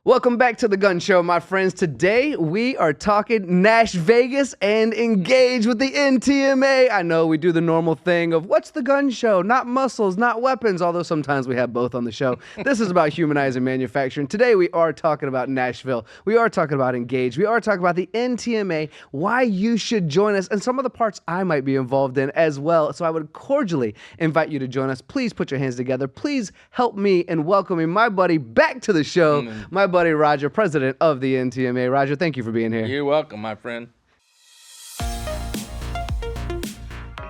Welcome back to the Gun Show, my friends. Today we are talking Nash Vegas and Engage with the NTMA. I know we do the normal thing of what's the gun show? Not muscles, not weapons, although sometimes we have both on the show. This is about humanizing manufacturing. Today we are talking about Nashville. We are talking about Engage. We are talking about the NTMA, why you should join us, and some of the parts I might be involved in as well. So I would cordially invite you to join us. Please put your hands together. Please help me in welcoming my buddy back to the show, my buddy Roger, president of the NTMA. Roger, thank you for being here. You're welcome, my friend.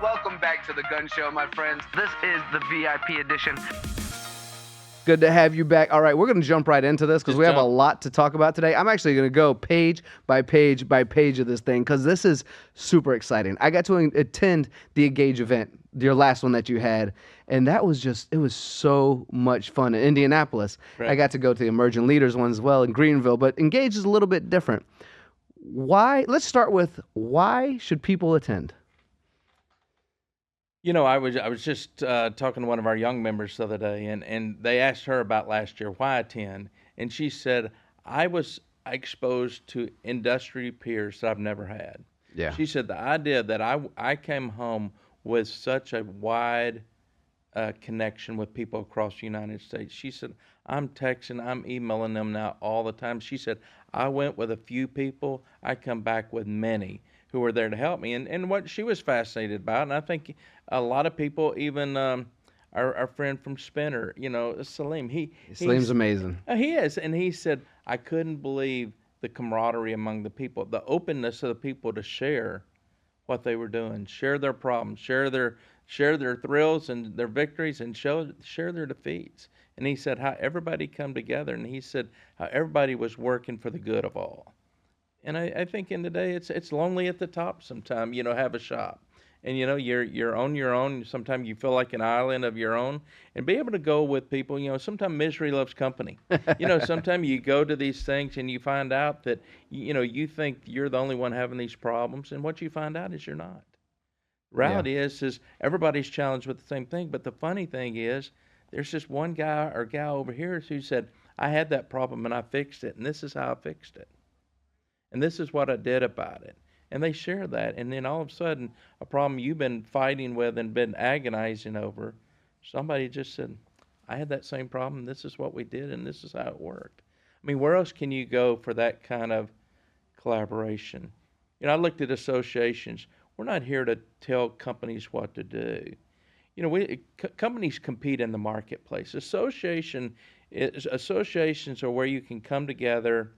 Welcome back to the Gun Show, my friends. This is the VIP edition. Good to have you back. All right, we're going to jump right into this because we have a lot to talk about today. I'm actually going to go page by page by page of this thing because this is super exciting. I got to attend the Engage event, your last one that you had, and that was it was so much fun in Indianapolis. Right. I got to go to the Emerging Leaders one as well in Greenville, but Engage is a little bit different. Let's start with why should people attend? You know, I was just talking to one of our young members the other day, and they asked her about last year, why attend? And she said, I was exposed to industry peers that I've never had. Yeah. She said the idea that I came home with such a wide connection with people across the United States. She said, I'm texting, I'm emailing them now all the time. She said, I went with a few people, I come back with many who were there to help me. And what she was fascinated about, and I think a lot of people, even our friend from Spinner, you know, Salim, Salim's amazing. He is, and he said, I couldn't believe the camaraderie among the people, the openness of the people to share what they were doing, share their problems, share their thrills and their victories, and share their defeats. And he said how everybody come together, and he said how everybody was working for the good of all. And I think in the day it's lonely at the top sometimes, you know, have a shop. And you know, you're on your own. Sometimes you feel like an island of your own. And be able to go with people, you know, sometimes misery loves company. You know, sometimes you go to these things and you find out that, you know, you think you're the only one having these problems, and what you find out is you're not. Reality is everybody's challenged with the same thing. But the funny thing is, there's just one guy or gal over here who said, I had that problem and I fixed it, and this is how I fixed it. And this is what I did about it. And they share that. And then all of a sudden, a problem you've been fighting with and been agonizing over, somebody just said, I had that same problem, this is what we did, and this is how it worked. I mean, where else can you go for that kind of collaboration? You know, I looked at associations. We're not here to tell companies what to do. You know, companies compete in the marketplace. Associations are where you can come together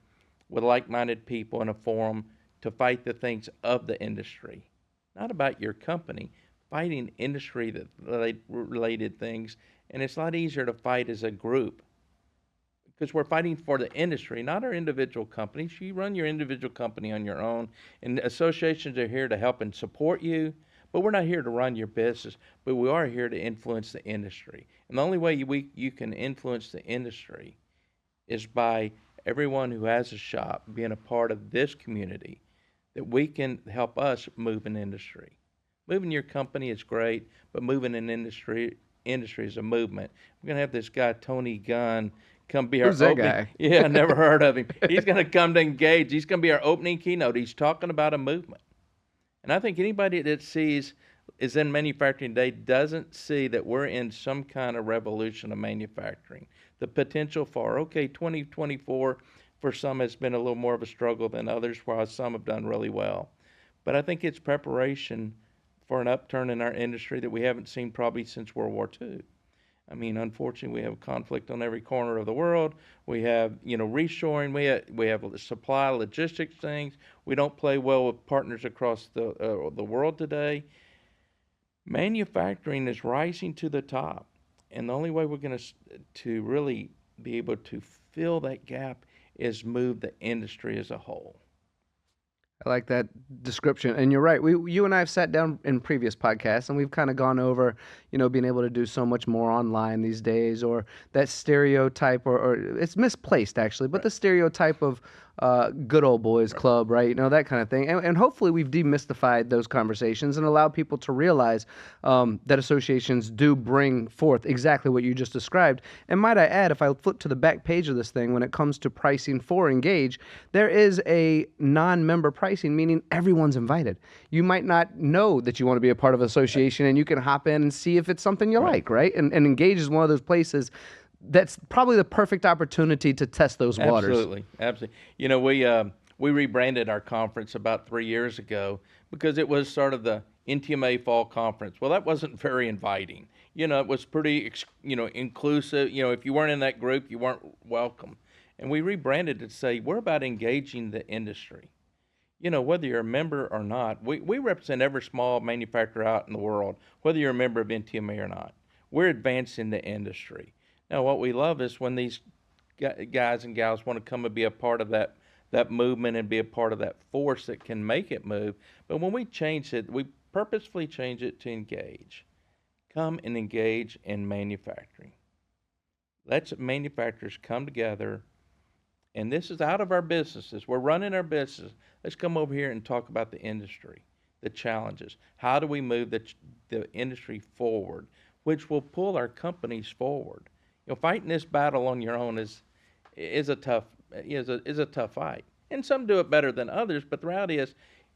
with like-minded people in a forum to fight the things of the industry, not about your company, fighting industry-related things. And it's a lot easier to fight as a group because we're fighting for the industry, not our individual companies. You run your individual company on your own, and associations are here to help and support you, but we're not here to run your business, but we are here to influence the industry. And the only way you can influence the industry is by everyone who has a shop being a part of this community, that we can help us move an industry. Moving your company is great, but moving an industry is a movement. We're going to have this guy, Tony Gunn, come be our Who's that guy? Yeah, I never heard of him. He's going to come to Engage. He's going to be our opening keynote. He's talking about a movement. And I think anybody that is in manufacturing today doesn't see that we're in some kind of revolution of manufacturing. The potential for, 2024 for some has been a little more of a struggle than others, while some have done really well. But I think it's preparation for an upturn in our industry that we haven't seen probably since World War II. I mean, unfortunately, we have conflict on every corner of the world. We have, reshoring. We have supply logistics things. We don't play well with partners across the world today. Manufacturing is rising to the top, and the only way we're going to really be able to fill that gap is move the industry as a whole. I like that description, and you're right. You and I have sat down in previous podcasts, and we've kind of gone over, being able to do so much more online these days, or that stereotype, or it's misplaced actually, but the stereotype of good old boys club, right? That kind of thing, and hopefully we've demystified those conversations and allowed people to realize that associations do bring forth exactly what you just described. And might I add, if I flip to the back page of this thing, when it comes to pricing for Engage, there is a non-member pricing, meaning everyone's invited. You might not know that you want to be a part of an association, and you can hop in and see if it's something you like, right? And Engage is one of those places that's probably the perfect opportunity to test those waters. Absolutely. We rebranded our conference about 3 years ago because it was sort of the NTMA Fall Conference. Well, that wasn't very inviting. It was pretty, inclusive. If you weren't in that group, you weren't welcome. And we rebranded it to say, we're about engaging the industry. Whether you're a member or not, we represent every small manufacturer out in the world, whether you're a member of NTMA or not. We're advancing the industry. Now, what we love is when these guys and gals want to come and be a part of that movement and be a part of that force that can make it move. But when we change it, we purposefully change it to engage. Come and engage in manufacturing. Let's manufacturers come together, and this is out of our businesses. We're running our business. Let's come over here and talk about the industry, the challenges. How do we move the industry forward, which will pull our companies forward? Fighting this battle on your own is a tough fight, and some do it better than others. But the reality is,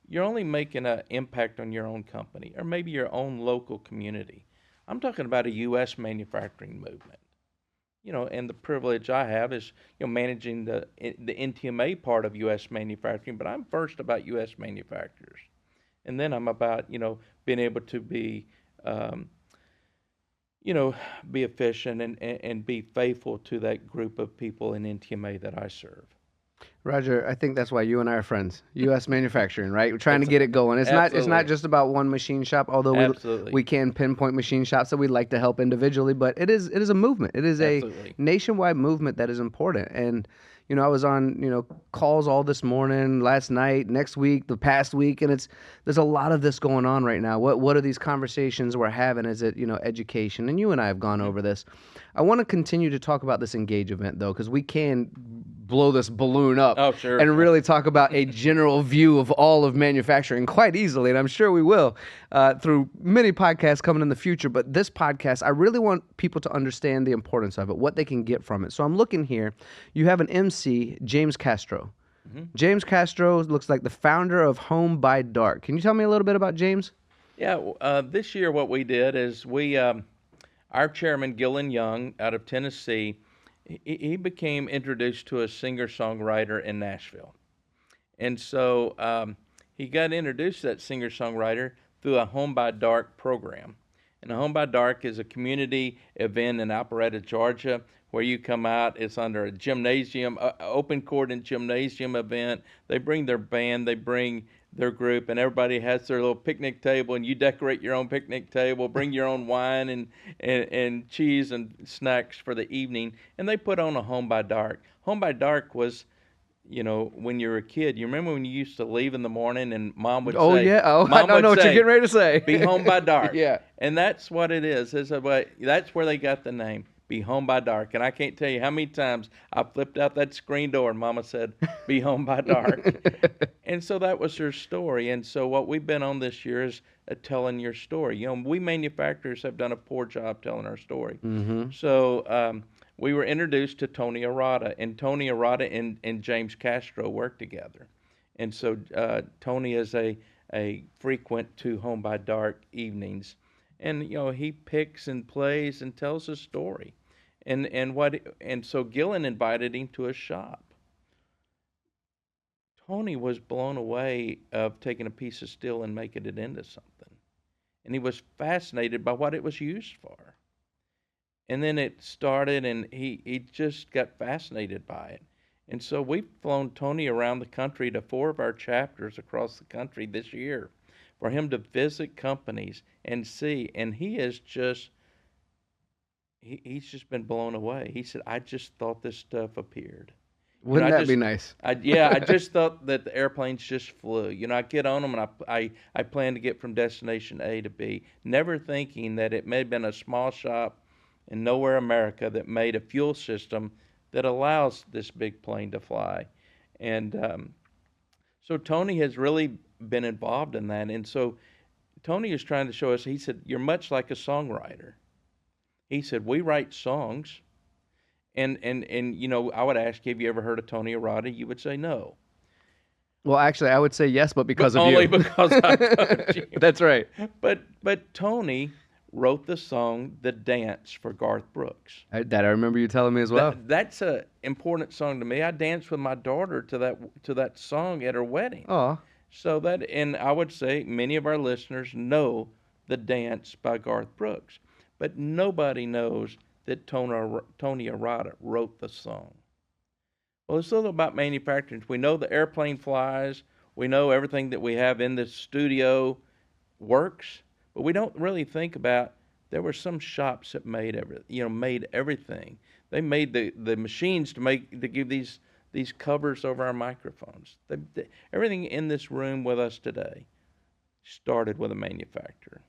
you're only making an impact on your own company or maybe your own local community. I'm talking about a U.S. manufacturing movement. And the privilege I have is, managing the NTMA part of U.S. manufacturing. But I'm first about U.S. manufacturers, and then I'm about being able to be be efficient and be faithful to that group of people in NTMA that I serve. Roger, I think that's why you and I are friends. U.S. manufacturing, right? We're trying to get it going. It's not just about one machine shop, although we can pinpoint machine shops that we'd like to help individually, but it is a movement. It is a nationwide movement that is important. And I was on, calls all this morning, last night, next week, the past week, and there's a lot of this going on right now. What are these conversations we're having? Is it, education? And you and I have gone over this. I want to continue to talk about this Engage event, though, because we can blow this balloon up and really talk about a general view of all of manufacturing quite easily, and I'm sure we will through many podcasts coming in the future. But this podcast, I really want people to understand the importance of it, what they can get from it. So I'm looking here. You have an MC, James Castro. Mm-hmm. James Castro looks like the founder of Home by Dark. Can you tell me a little bit about James? Yeah, this year what we did is our chairman, Gillen Young, out of Tennessee, he became introduced to a singer-songwriter in Nashville. And so he got introduced to that singer-songwriter through a Home by Dark program. And a Home by Dark is a community event in Alpharetta, Georgia, where you come out. It's under a gymnasium, open court and gymnasium event. They bring their band, they bring their group, and everybody has their little picnic table, and you decorate your own picnic table, bring your own wine and cheese and snacks for the evening, and they put on a Home by Dark. Home by Dark was, when you were a kid, you remember when you used to leave in the morning and Mom would say, I know what you're getting ready to say. Be home by dark. Yeah. And that's what it is. That's where they got the name. Be home by dark. And I can't tell you how many times I flipped out that screen door and Mama said, be home by dark. And so that was her story. And so what we've been on this year is telling your story. We manufacturers have done a poor job telling our story. Mm-hmm. So we were introduced to Tony Arata, and Tony Arata and James Castro work together. And so Tony is a frequent to Home by Dark evenings. And he picks and plays and tells a story. And so Gillen invited him to a shop. Tony was blown away of taking a piece of steel and making it into something. And he was fascinated by what it was used for. And then it started, and he just got fascinated by it. And so we've flown Tony around the country to 4 of our chapters across the country this year for him to visit companies and see. And he is just, he's just been blown away. He said, I just thought this stuff appeared. Wouldn't that be nice? I just thought that the airplanes just flew. I get on them and I plan to get from destination A to B, never thinking that it may have been a small shop in nowhere America that made a fuel system that allows this big plane to fly. And so Tony has really been involved in that. And so Tony is trying to show us, he said, you're much like a songwriter. He said, we write songs. And I would ask you, have you ever heard of Tony Arata? You would say no. Well, actually, I would say yes, but because of only you. because I told you. That's right. But Tony wrote the song "The Dance" for Garth Brooks. I remember you telling me as well. That's a important song to me. I danced with my daughter to that song at her wedding. Oh. So and I would say many of our listeners know "The Dance" by Garth Brooks, but nobody knows that Tony Arata wrote the song. Well, it's a little about manufacturing. We know the airplane flies. We know everything that we have in the studio works, but we don't really think about there were some shops that made everything. They made the machines to give these covers over our microphones. Everything in this room with us today started with a manufacturer,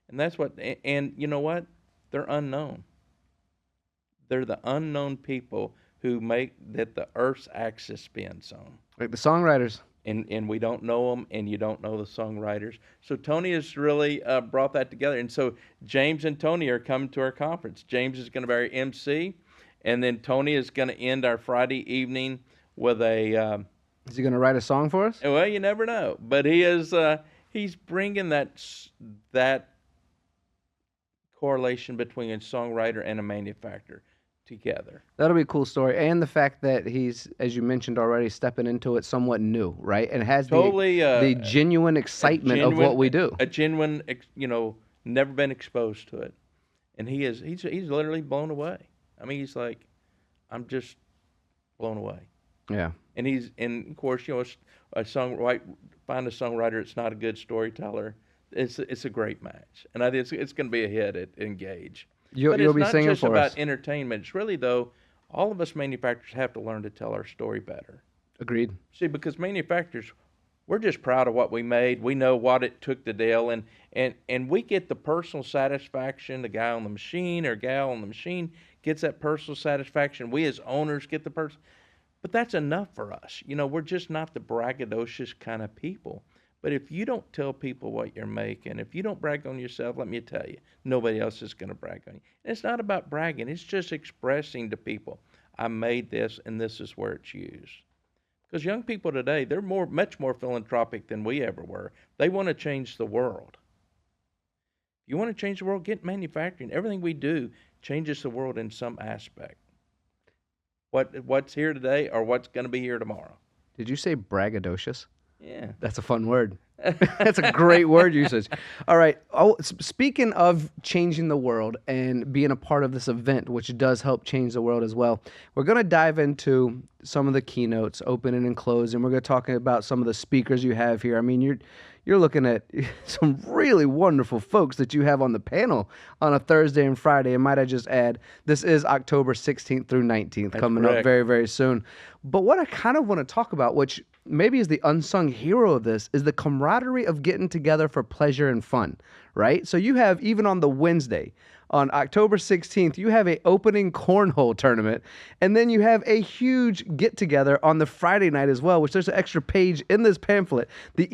and that's what. And you know what? They're unknown. They're the unknown people who make that the Earth's axis spins on. Like the songwriters. And we don't know them, and you don't know the songwriters. So Tony has really brought that together. And so James and Tony are coming to our conference. James is going to be our MC, and then Tony is going to end our Friday evening with a... is he going to write a song for us? Well, you never know. But he is he's bringing that correlation between a songwriter and a manufacturer together. That'll be a cool story. And the fact that he's, as you mentioned already, stepping into it somewhat new, right? And has totally, the genuine excitement of what we do. A genuine, never been exposed to it. And he's literally blown away. I mean, he's like, I'm just blown away. Yeah. And of course, find a songwriter that's not a good storyteller. It's a great match. And I think it's going to be a hit at Engage. You'll be singing for us. But it's not just about entertainment. It's really, though, all of us manufacturers have to learn to tell our story better. Agreed. See, because manufacturers, we're just proud of what we made. We know what it took to deal, and we get the personal satisfaction. The guy on the machine or gal on the machine gets that personal satisfaction. We as owners get the person. But that's enough for us. We're just not the braggadocious kind of people. But if you don't tell people what you're making, if you don't brag on yourself, let me tell you, nobody else is going to brag on you. And it's not about bragging. It's just expressing to people, I made this, and this is where it's used. Because young people today, they're much more philanthropic than we ever were. They want to change the world. If you want to change the world, get manufacturing. Everything we do changes the world in some aspect. What's here today or what's going to be here tomorrow. Did you say braggadocious? Yeah. That's a fun word. That's a great word usage. All right. Speaking of changing the world and being a part of this event, which does help change the world as well, we're going to dive into some of the keynotes, opening and closing. We're going to talk about some of the speakers you have here. I mean, you're looking at some really wonderful folks that you have on the panel on a Thursday and Friday. And might I just add, this is October 16th through 19th, That's coming correct. up very, very soon. But what I kind of want to talk about, which maybe is the unsung hero of this, is the camaraderie of getting together for pleasure and fun, right? So you have, even on the Wednesday, on October 16th, you have a opening cornhole tournament, and then you have a huge get-together on the Friday night as well, which there's an extra page in this pamphlet. The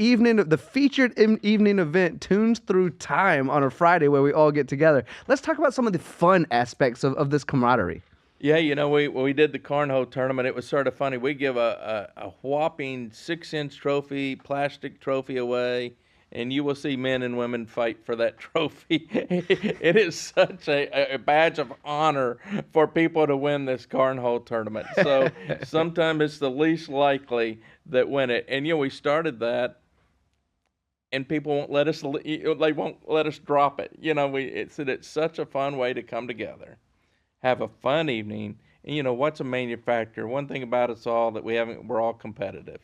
featured evening event, Tunes Through Time, on a Friday where we all get together. Let's talk about some of the fun aspects of this camaraderie. Yeah, we did the cornhole tournament. It was sort of funny. We give a whopping 6-inch trophy, plastic trophy away, and you will see men and women fight for that trophy. It is such a badge of honor for people to win this cornhole tournament. So sometimes it's the least likely that win it. And we started that, and people won't let us. They won't let us drop it. It's such a fun way to come together. Have a fun evening. And what's a manufacturer? One thing about us all that we're all competitive.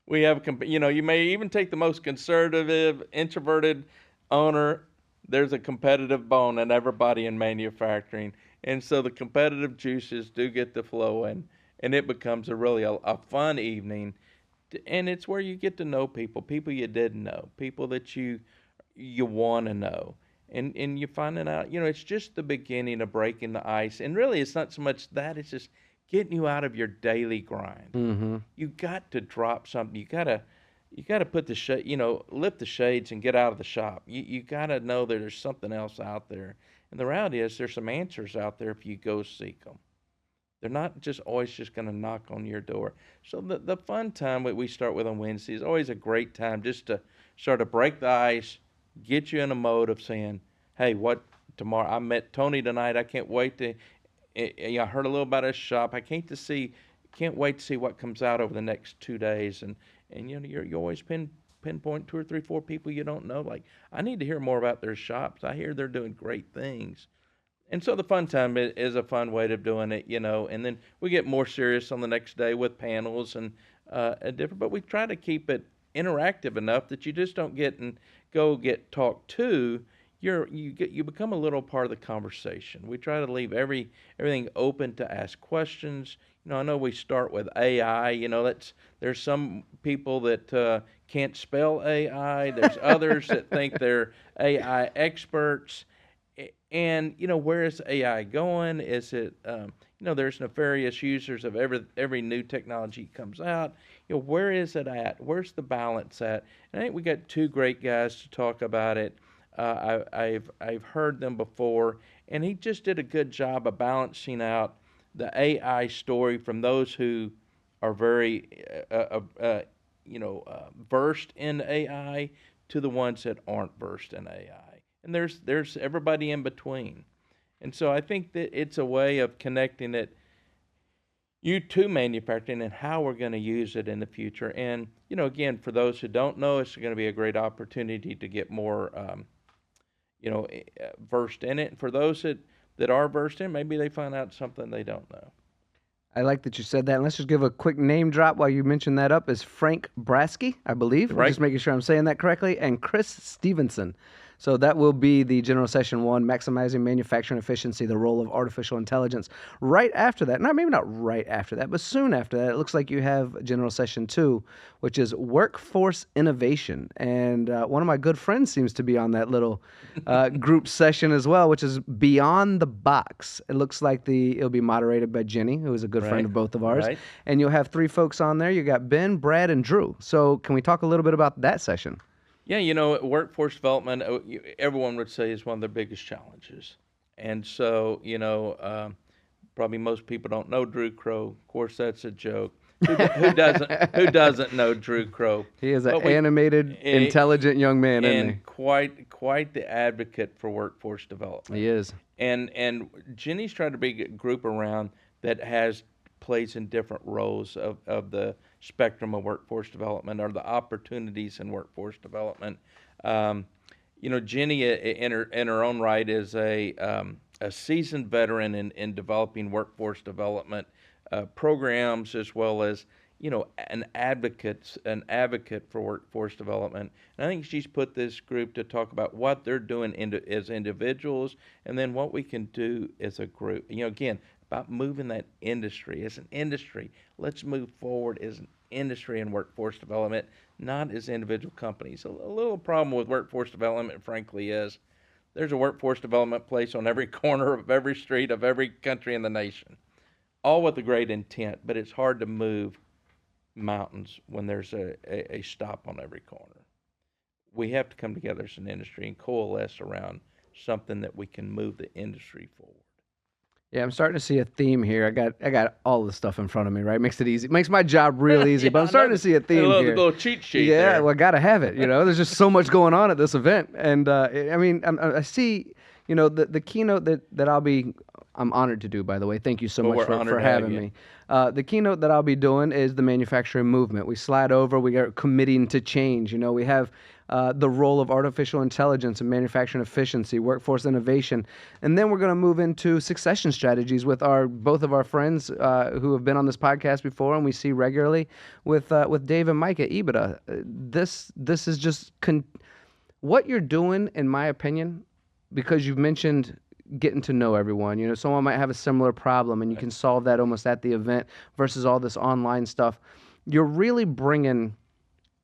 We have, you may even take the most conservative, introverted owner. There's a competitive bone in everybody in manufacturing. And so the competitive juices do get to flow, and and it becomes a fun evening. And it's where you get to know people you didn't know, people that you want to know. And you finding out, it's just the beginning of breaking the ice. And really, it's not so much that, it's just getting you out of your daily grind. Mm-hmm. You got to drop something. You gotta put lift the shades and get out of the shop. You gotta know that there's something else out there. And the reality is there's some answers out there if you go seek them. They're not just always just going to knock on your door. So the fun time that we start with on Wednesday is always a great time just to sort of break the ice, get you in a mode of saying, hey, what tomorrow? I met Tony tonight. I can't wait to. I heard a little about his shop. Can't wait to see what comes out over the next 2 days. And you always pinpoint 2 or 3, 4 people you don't know. Like, I need to hear more about their shops. I hear they're doing great things. And so the fun time is a fun way of doing it, and then we get more serious on the next day with panels and different, but we try to keep it interactive enough that you just don't get talked to. You become a little part of the conversation. We try to leave everything open to ask questions. I know we start with AI, there's some people that can't spell AI. There's others that think they're AI experts. And where is AI going? Is it there's nefarious users of every new technology comes out. Where is it at? Where's the balance at? And I think we got 2 great guys to talk about it. I've heard them before, and he just did a good job of balancing out the AI story from those who are very versed in AI to the ones that aren't versed in AI. And there's everybody in between. And so I think that it's a way of connecting you to manufacturing and how we're going to use it in the future. And, again, for those who don't know, it's going to be a great opportunity to get more, versed in it. And for those that are versed in, maybe they find out something they don't know. I like that you said that. And let's just give a quick name drop while you mention that up. Is Frank Brasky, I believe. Right. Just making sure I'm saying that correctly. And Chris Stevenson. So that will be the General Session 1, Maximizing Manufacturing Efficiency, the Role of Artificial Intelligence. Right after that, maybe not right after that, but soon after that, it looks like you have General Session 2, which is Workforce Innovation. And one of my good friends seems to be on that little group session as well, which is Beyond the Box. It looks like it'll be moderated by Jenny, who is a good friend of both of ours. Right. And you'll have 3 folks on there. You got Ben, Brad, and Drew. So can we talk a little bit about that session? Yeah, workforce development, everyone would say is one of their biggest challenges. And so, probably most people don't know Drew Crowe. Of course, that's a joke. Who doesn't know Drew Crowe? He is an animated, intelligent young man, isn't he? Quite the advocate for workforce development. He is. And Jenny's trying to bring a group around that plays in different roles of the spectrum of workforce development or the opportunities in workforce development. Jenny, in her own right, is a seasoned veteran in developing workforce development programs, as well as an advocate for workforce development. And I think she's put this group to talk about what they're doing as individuals, and then what we can do as a group. Again, about moving that industry as an industry. Let's move forward as an industry in workforce development, not as individual companies. A little problem with workforce development, frankly, is there's a workforce development place on every corner of every street of every country in the nation, all with a great intent, but it's hard to move mountains when there's a stop on every corner. We have to come together as an industry and coalesce around something that we can move the industry forward. Yeah, I'm starting to see a theme here. I got all the stuff in front of me, right? Makes it easy. Makes my job real easy. But I'm starting to see a theme here. A little cheat sheet. Yeah, there. well, I gotta have it. There's just so much going on at this event, and I see, the keynote that I'm honored to do. By the way, thank you so much for having me. The keynote that I'll be doing is the manufacturing movement. We slide over. We are committing to change. We have the role of artificial intelligence and manufacturing efficiency, workforce innovation, and then we're going to move into succession strategies with both of our friends who have been on this podcast before and we see regularly with Dave and Mike at EBITDA. This is just what you're doing, in my opinion, because you've mentioned getting to know everyone. You know, someone might have a similar problem, and you can solve that almost at the event versus all this online stuff. You're really bringing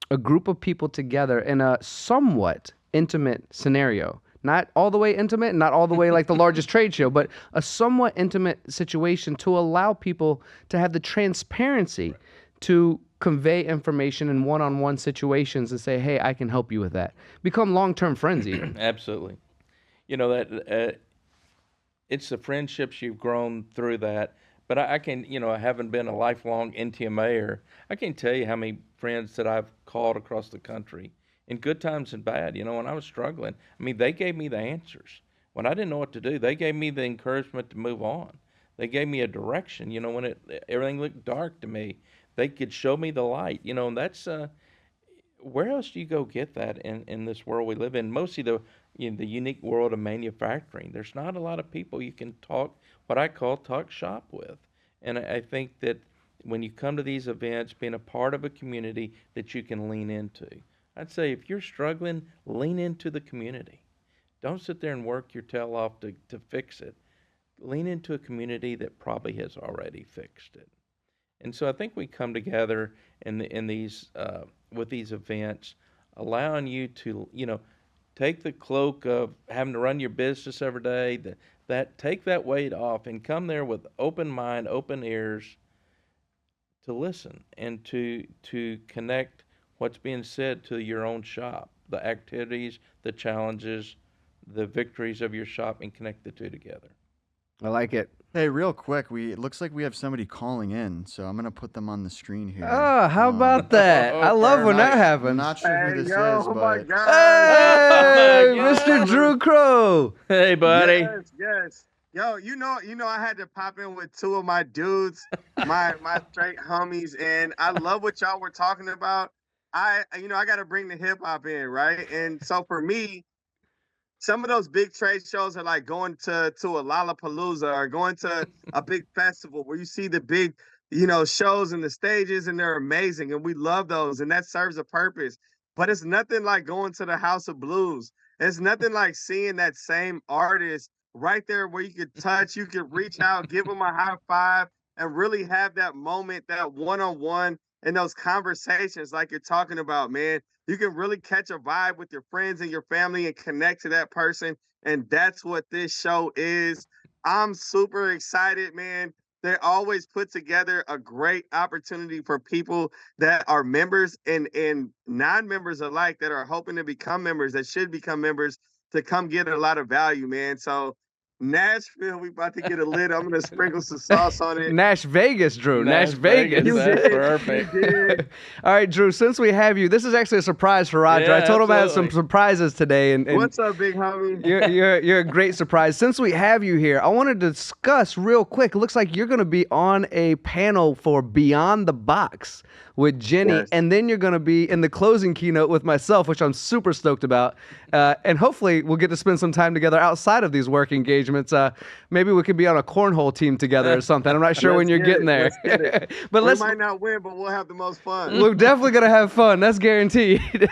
a group of people together in a somewhat intimate scenario. Not all the way intimate, not all the way like the largest trade show, but a somewhat intimate situation to allow people to have the transparency to convey information in one-on-one situations and say, hey, I can help you with that. Become long-term friends even. Absolutely. You know, that it's the friendships you've grown through that. But I can, you know, I haven't been a lifelong NTMA, I can't tell you how many friends that I've called across the country in good times and bad. You know, when I was struggling, I mean, they gave me the answers. When I didn't know what to do, they gave me the encouragement to move on. They gave me a direction. You know, when everything looked dark to me, they could show me the light. You know, and that's where else do you go get that in this world we live in? Mostly the unique world of manufacturing. There's not a lot of people you can talk, what I call talk shop with. And I think that when you come to these events, being a part of a community that you can lean into. I'd say if you're struggling, lean into the community. Don't sit there and work your tail off to fix it. Lean into a community that probably has already fixed it. And so I think we come together in these with these events, allowing you to, you know, take the cloak of having to run your business every day, that take that weight off and come there with open mind, open ears to listen and to connect what's being said to your own shop, the activities, the challenges, the victories of your shop, and connect the two together. I like it. Hey, real quick, it looks like we have somebody calling in, so I'm gonna put them on the screen here. Oh, how about that? I love when that I'm happens. not sure who this is, oh my but God. Hey, Oh my Mr. God. Drew Crowe. Hey, buddy. Yes. Yo, you know, I had to pop in with two of my dudes, my straight homies, and I love what y'all were talking about. I got to bring the hip hop in, right? And so for me, some of those big trade shows are like going to a Lollapalooza or going to a big festival where you see the big, shows and the stages, and they're amazing, and we love those, and that serves a purpose. But it's nothing like going to the House of Blues. It's nothing like seeing that same artist right there where you could touch, you could reach out, give them a high five, and really have that moment, that one-on-one, and those conversations like you're talking about, man. You can really catch a vibe with your friends and your family and connect to that person. And that's what this show is. I'm super excited, man. They always put together a great opportunity for people that are members and non-members alike that are hoping to become members, that should become members, to come get a lot of value, man. So Nashville, we about to get a lid. I'm gonna sprinkle some sauce on it. Nash Vegas, Drew. Nash Vegas. You That's did. perfect. You did. All right, Drew, since we have you, this is actually a surprise for Roger. Yeah, I told him I had some absolutely. surprises today. And What's up, big homie? you're a great surprise. Since we have you here, I want to discuss real quick. It looks like you're going to be on a panel for Beyond the Box with Jenny, Yes. and then you're going to be in the closing keynote with myself, which I'm super stoked about. And hopefully we'll get to spend some time together outside of these work engagements. Maybe we could be on a cornhole team together or something. I'm not sure when Let's you're get getting it. there. Let's get it. But We might not win, but we'll have the most fun. we're definitely going to have fun. That's guaranteed.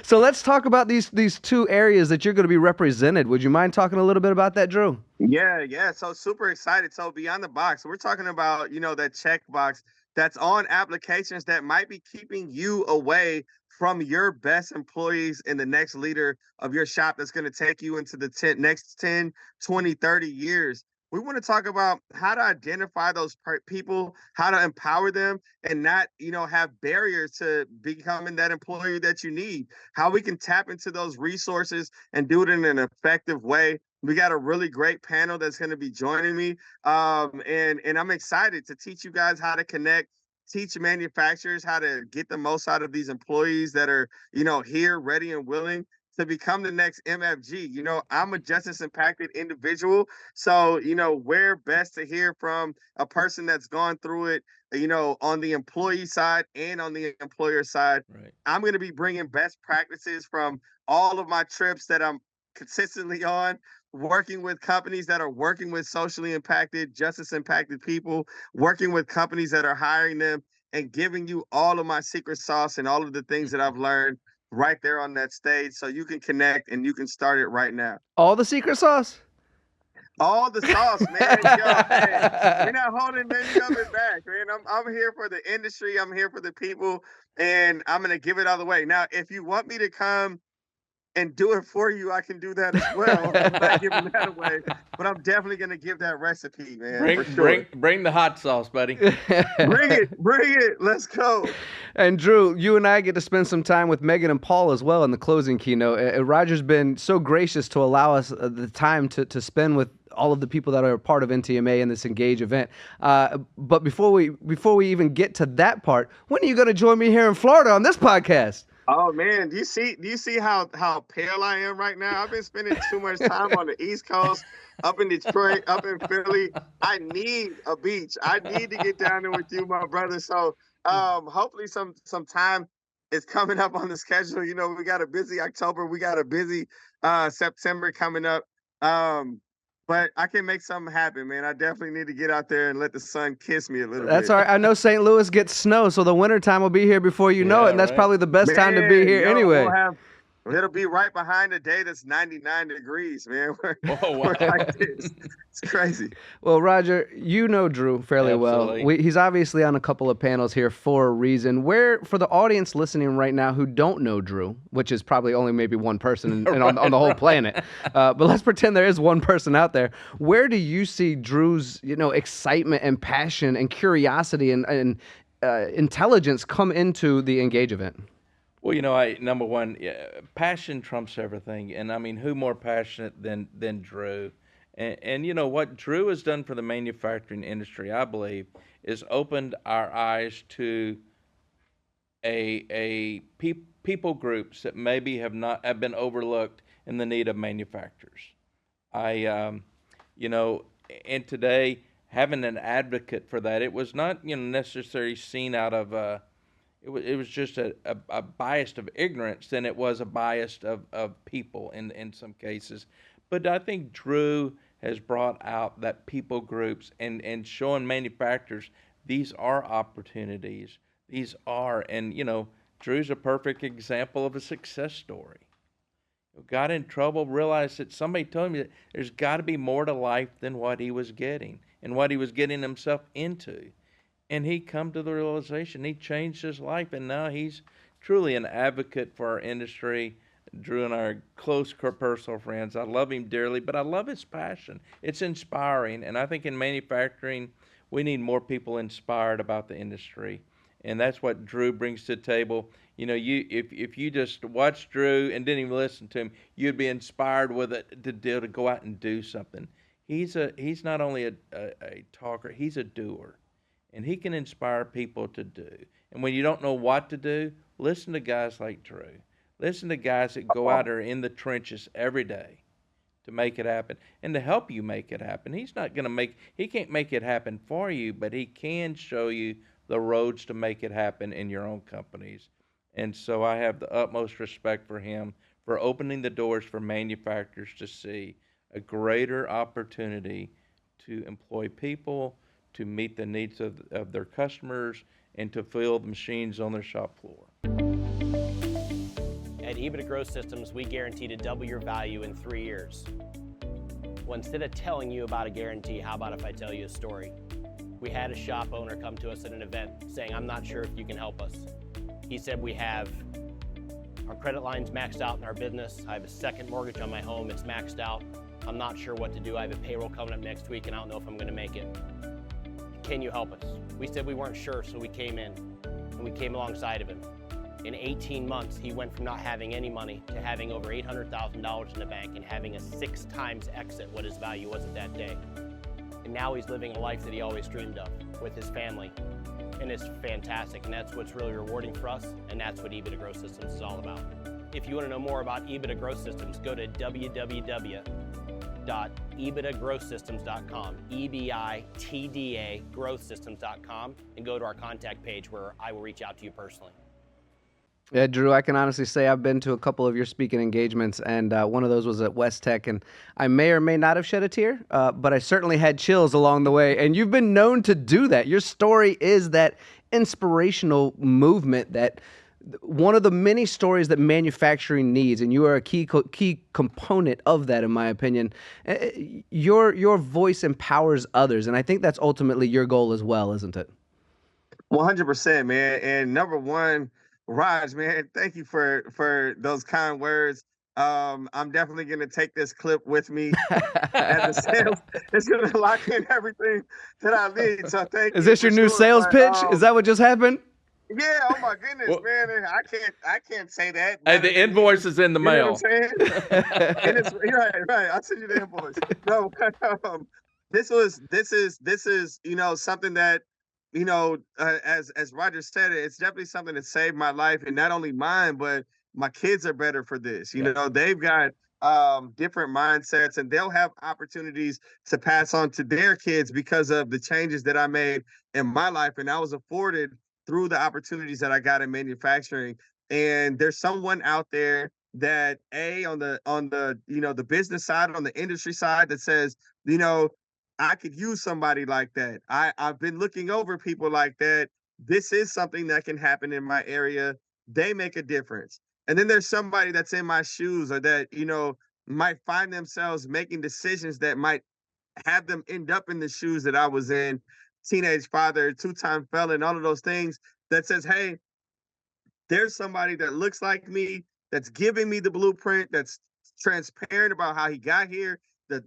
So let's talk about these two areas that you're going to be represented. Would you mind talking a little bit about that, Drew? Yeah. So super excited. So Beyond the Box, we're talking about, that check box that's on applications that might be keeping you away from your best employees and the next leader of your shop that's going to take you into the next 10, 20, 30 years. We want to talk about how to identify those people, how to empower them, and not, have barriers to becoming that employee that you need, how we can tap into those resources and do it in an effective way. We got a really great panel that's going to be joining me. And I'm excited to teach you guys how to connect, teach manufacturers how to get the most out of these employees that are, here, ready and willing to become the next MFG. I'm a justice impacted individual. So, where best to hear from a person that's gone through it, on the employee side and on the employer side. Right. I'm going to be bringing best practices from all of my trips that I'm consistently on, working with companies that are working with socially impacted, justice impacted people, working with companies that are hiring them, and giving you all of my secret sauce and all of the things that I've learned right there on that stage so you can connect and you can start it right now. All the secret sauce? All the sauce, man. Yo, hey, we're not holding any of it back, man. I'm here for the industry. I'm here for the people, and I'm gonna give it all the way. Now, if you want me to come and do it for you, I can do that as well. I'm not giving that away, but I'm definitely gonna give that recipe, man, for sure. Bring the hot sauce, buddy. Bring it. Let's go. And Drew, you and I get to spend some time with Meaghan and Paul as well in the closing keynote. Roger's been so gracious to allow us the time to spend with all of the people that are a part of NTMA in this Engage event. But before we even get to that part, when are you going to join me here in Florida on this podcast? Oh man, do you see how pale I am right now? I've been spending too much time on the East Coast, up in Detroit, up in Philly. I need a beach. I need to get down there with you, my brother. So hopefully some time is coming up on the schedule. You know, we got a busy October, we got a busy September coming up. But I can make something happen, man. I definitely need to get out there and let the sun kiss me a little bit. That's all right. I know St. Louis gets snow, so the wintertime will be here before you know it, and that's probably the best time to be here anyway. It'll be right behind a day that's 99 degrees, man. We're like this. It's crazy. Well, Roger, you know Drew fairly well. He's obviously on a couple of panels here for a reason. Where, for the audience listening right now who don't know Drew, which is probably only maybe one person on the whole planet, but let's pretend there is one person out there. Where do you see Drew's, excitement and passion and curiosity and intelligence come into the Engage event? Well, number one, passion trumps everything. And I mean, who more passionate than Drew? And you know what Drew has done for the manufacturing industry, I believe, is opened our eyes to people groups that maybe have been overlooked in the need of manufacturers. And today having an advocate for that, it was not necessarily seen out of it was just a bias of ignorance than it was a bias of people in some cases. But I think Drew has brought out that people groups and showing manufacturers these are opportunities. These are, and Drew's a perfect example of a success story. Got in trouble, realized that somebody told me that there's got to be more to life than what he was getting and what he was getting himself into. And he come to the realization, he changed his life, and now he's truly an advocate for our industry. Drew and I are close personal friends. I love him dearly, but I love his passion. It's inspiring, and I think in manufacturing, we need more people inspired about the industry, and that's what Drew brings to the table. If you just watch Drew and didn't even listen to him, you'd be inspired with it to go out and do something. He's not only a talker, he's a doer. And he can inspire people to do. And when you don't know what to do, listen to guys like Drew. Listen to guys that go out there in the trenches every day to make it happen and to help you make it happen. He can't make it happen for you, but he can show you the roads to make it happen in your own companies. And so I have the utmost respect for him for opening the doors for manufacturers to see a greater opportunity to employ people, to meet the needs of their customers, and to fill the machines on their shop floor. At EBITDA Growth Systems, we guarantee to double your value in 3 years. Well, instead of telling you about a guarantee, how about if I tell you a story? We had a shop owner come to us at an event saying, I'm not sure if you can help us. He said, we have our credit lines maxed out in our business. I have a second mortgage on my home, it's maxed out. I'm not sure what to do. I have a payroll coming up next week and I don't know if I'm gonna make it. Can you help us? We said we weren't sure, so we came in and we came alongside of him. In 18 months, he went from not having any money to having over $800,000 in the bank and having a 6 times exit what his value was at that day. And now he's living a life that he always dreamed of with his family. And it's fantastic, and that's what's really rewarding for us, and that's what EBITDA Growth Systems is all about. If you want to know more about EBITDA Growth Systems, go to www.ebitagrowthsystems.com, EBITDA growthsystems.com, and go to our contact page where I will reach out to you personally. Yeah, Drew, I can honestly say I've been to a couple of your speaking engagements, and one of those was at West Tech, and I may or may not have shed a tear, but I certainly had chills along the way, and you've been known to do that. Your story is that inspirational movement that one of the many stories that manufacturing needs, and you are a key component of that, in my opinion. Your voice empowers others, and I think that's ultimately your goal as well, isn't it? 100%, man. And number one, Raj, man, thank you for those kind words. I'm definitely gonna take this clip with me as a sales. It's gonna lock in everything that I need. So thank you. Is this your new sales pitch? Is that what just happened? Yeah. Oh my goodness, Well, man. I can't say that. Hey, the invoice is in the You know mail. what I'm saying? And it's right. I'll send you the invoice. No, this is something that as Roger said, it's definitely something that saved my life, and not only mine, but my kids are better for this. They've got different mindsets, and they'll have opportunities to pass on to their kids because of the changes that I made in my life, and I was afforded through the opportunities that I got in manufacturing. And there's someone out there that on the the business side, on the industry side, that says, I could use somebody like that. I've been looking over people like that. This is something that can happen in my area. They make a difference. And then there's somebody that's in my shoes, or that, might find themselves making decisions that might have them end up in the shoes that I was in, teenage father, two-time felon, all of those things, that says, hey, there's somebody that looks like me, that's giving me the blueprint, that's transparent about how he got here, the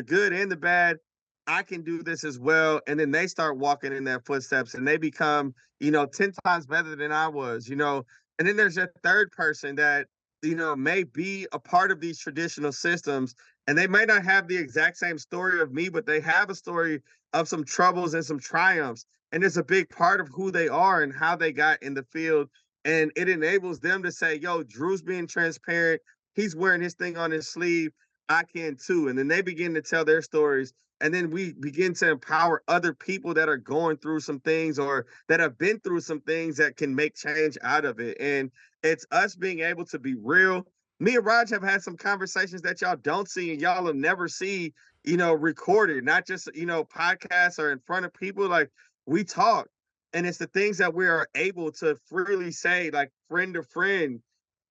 good and the bad. I can do this as well. And then they start walking in their footsteps, and they become, 10 times better than I was, And then there's a third person that, may be a part of these traditional systems, and they may not have the exact same story of me, but they have a story of some troubles and some triumphs. And it's a big part of who they are and how they got in the field. And it enables them to say, yo, Drew's being transparent. He's wearing his thing on his sleeve. I can too. And then they begin to tell their stories. And then we begin to empower other people that are going through some things, or that have been through some things, that can make change out of it. And it's us being able to be real. Me and Raj have had some conversations that y'all don't see, and y'all will never see, recorded, not just, podcasts or in front of people. Like, we talk, and it's the things that we are able to freely say, like friend to friend,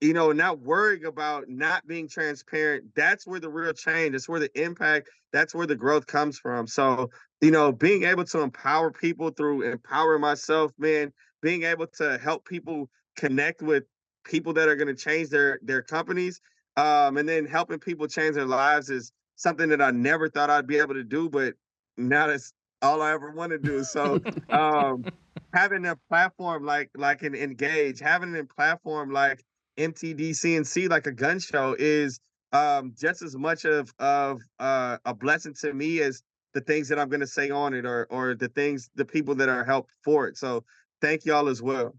not worrying about not being transparent. That's where the real change, that's where the impact, that's where the growth comes from. So, being able to empower people through empowering myself, man, being able to help people connect with people that are going to change their companies, and then helping people change their lives, is something that I never thought I'd be able to do, but now that's all I ever want to do. So, having a platform like an Engage, having a platform like MTDCNC, like a gun show, is just as much of a blessing to me as the things that I'm going to say on it, or the people that are helped for it. So thank y'all as well.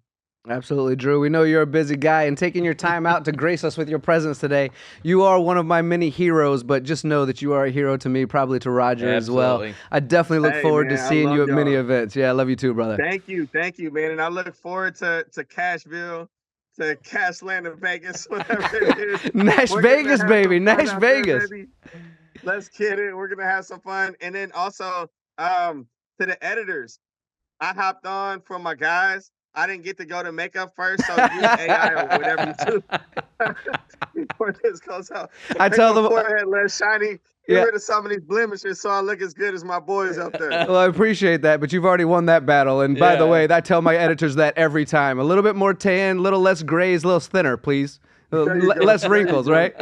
Absolutely, Drew. We know you're a busy guy, and taking your time out to grace us with your presence today. You are one of my many heroes, but just know that you are a hero to me, probably to Roger as well. I definitely look forward to seeing you at many events. Yeah, I love you too, brother. Thank you, man. And I look forward to Cashville, to Cashland of Vegas, whatever it is. Nash Vegas, baby. Nash Vegas. Baby. Let's get it. We're gonna have some fun. And then also, to the editors, I hopped on for my guys. I didn't get to go to makeup first, so use AI or whatever you do before this goes out. I tell them, forehead less shiny. Get rid of some of these blemishes so I look as good as my boys up there. Well, I appreciate that, but you've already won that battle. And by the way, I tell my editors that every time. A little bit more tan, a little less grays, a little thinner, please. Less wrinkles, right?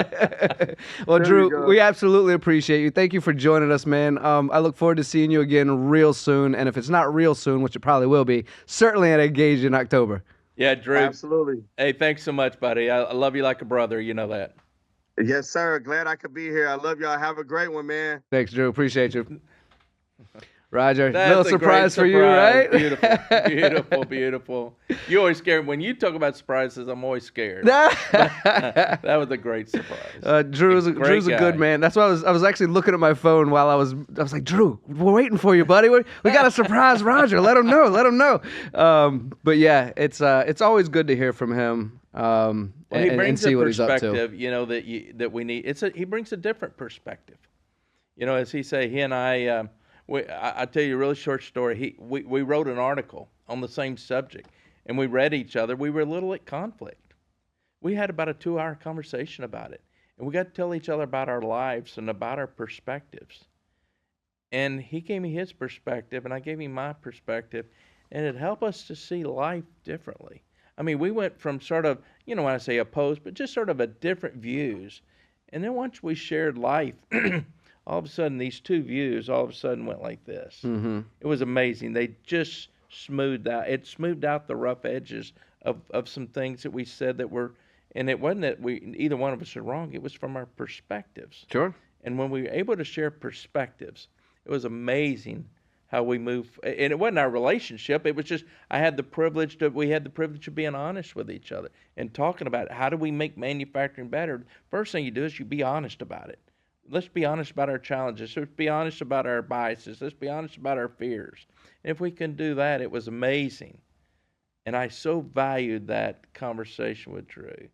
Well, Drew, we absolutely appreciate you. Thank you for joining us, man. I look forward to seeing you again real soon. And if it's not real soon, which it probably will be, certainly at Engage in October. Yeah, Drew. Absolutely. Hey, thanks so much, buddy. I love you like a brother. You know that. Yes, sir. Glad I could be here. I love y'all. Have a great one, man. Thanks, Drew. Appreciate you. Roger, little surprise for you, right? Beautiful, beautiful. You always scared when you talk about surprises. I'm always scared. That was a great surprise. Drew's a good man. That's why I was actually looking at my phone while I was like, Drew, we're waiting for you, buddy. We got to surprise Roger. Let him know. But yeah, it's always good to hear from him. Well, he brings see a what he's up to. perspective, that we need. He brings a different perspective. As he say, he and I. I'll tell you a really short story. We wrote an article on the same subject, and we read each other, we were a little at conflict. We had about a 2-hour conversation about it, and we got to tell each other about our lives and about our perspectives. And he gave me his perspective, and I gave him my perspective, and it helped us to see life differently. I mean, we went from sort of, when I say opposed, but just sort of a different views. And then once we shared life, all of a sudden these two views all of a sudden went like this. Mm-hmm. It was amazing. They just smoothed out the rough edges of some things that we said that were, and it wasn't that either one of us are wrong. It was from our perspectives. Sure. And when we were able to share perspectives, it was amazing how we moved. And it wasn't our relationship. It was just we had the privilege of being honest with each other and talking about how do we make manufacturing better. First thing you do is you be honest about it. Let's be honest about our challenges. Let's be honest about our biases. Let's be honest about our fears. And if we can do that, it was amazing. And I so valued that conversation with Drew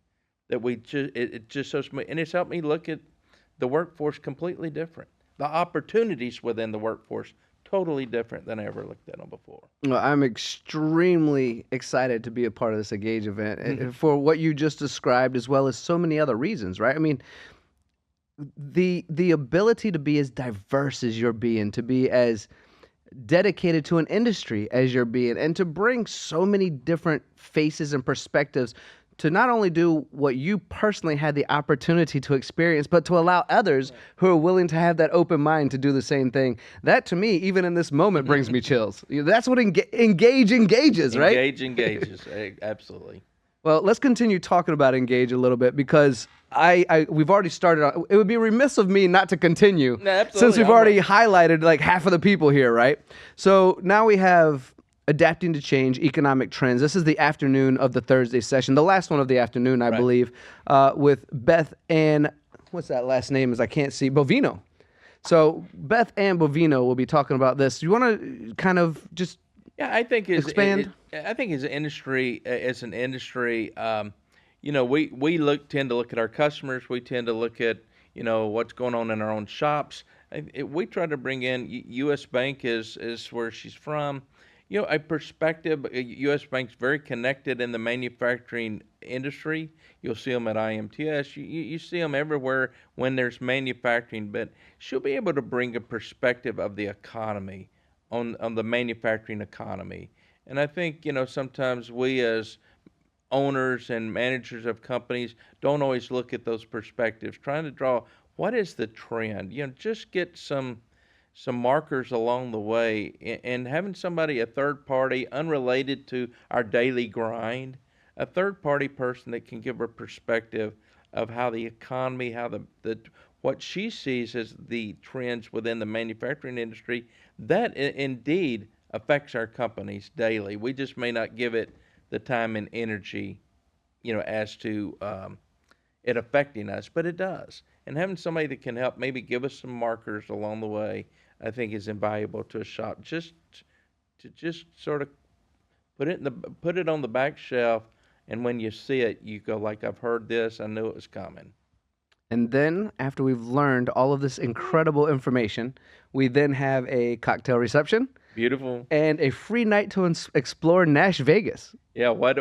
that it just so smooth. And it's helped me look at the workforce completely different. The opportunities within the workforce totally different than I ever looked at them before. Well, I'm extremely excited to be a part of this Engage event and for what you just described, as well as so many other reasons, right? I mean, the ability to be as diverse as you're being, to be as dedicated to an industry as you're being, and to bring so many different faces and perspectives to not only do what you personally had the opportunity to experience, but to allow others who are willing to have that open mind to do the same thing. That, to me, even in this moment, brings me chills. That's what Engage engages, right? Engage engages, absolutely. Well, let's continue talking about Engage a little bit, because we've already started. It would be remiss of me not to continue, since we've already highlighted like half of the people here, right? So now we have Adapting to Change, Economic Trends. This is the afternoon of the Thursday session, the last one of the afternoon, I believe, with Beth Ann, what's that last name is I can't see, Bovino. So Beth Ann Bovino will be talking about this. You want to kind of just I think expand? I think as an industry, we tend to look at our customers. We tend to look at, what's going on in our own shops. We try to bring in, U.S. Bank is where she's from. A perspective. U.S. Bank's very connected in the manufacturing industry. You'll see them at IMTS. You see them everywhere when there's manufacturing. But she'll be able to bring a perspective of the economy, on the manufacturing economy. And I think, sometimes we as owners and managers of companies don't always look at those perspectives, trying to draw what is the trend. Just get some markers along the way, and having somebody, a third party, unrelated to our daily grind, a third party person that can give a perspective of how the economy, how what she sees as the trends within the manufacturing industry, that indeed affects our companies daily. We just may not give it the time and energy, as to it affecting us, but it does. And having somebody that can help maybe give us some markers along the way, I think is invaluable to a shop. Just sort of put it on the back shelf, and when you see it, you go like, I've heard this, I knew it was coming. And then, after we've learned all of this incredible information, we then have a cocktail reception. Beautiful. And a free night to explore Nash Vegas. Yeah, what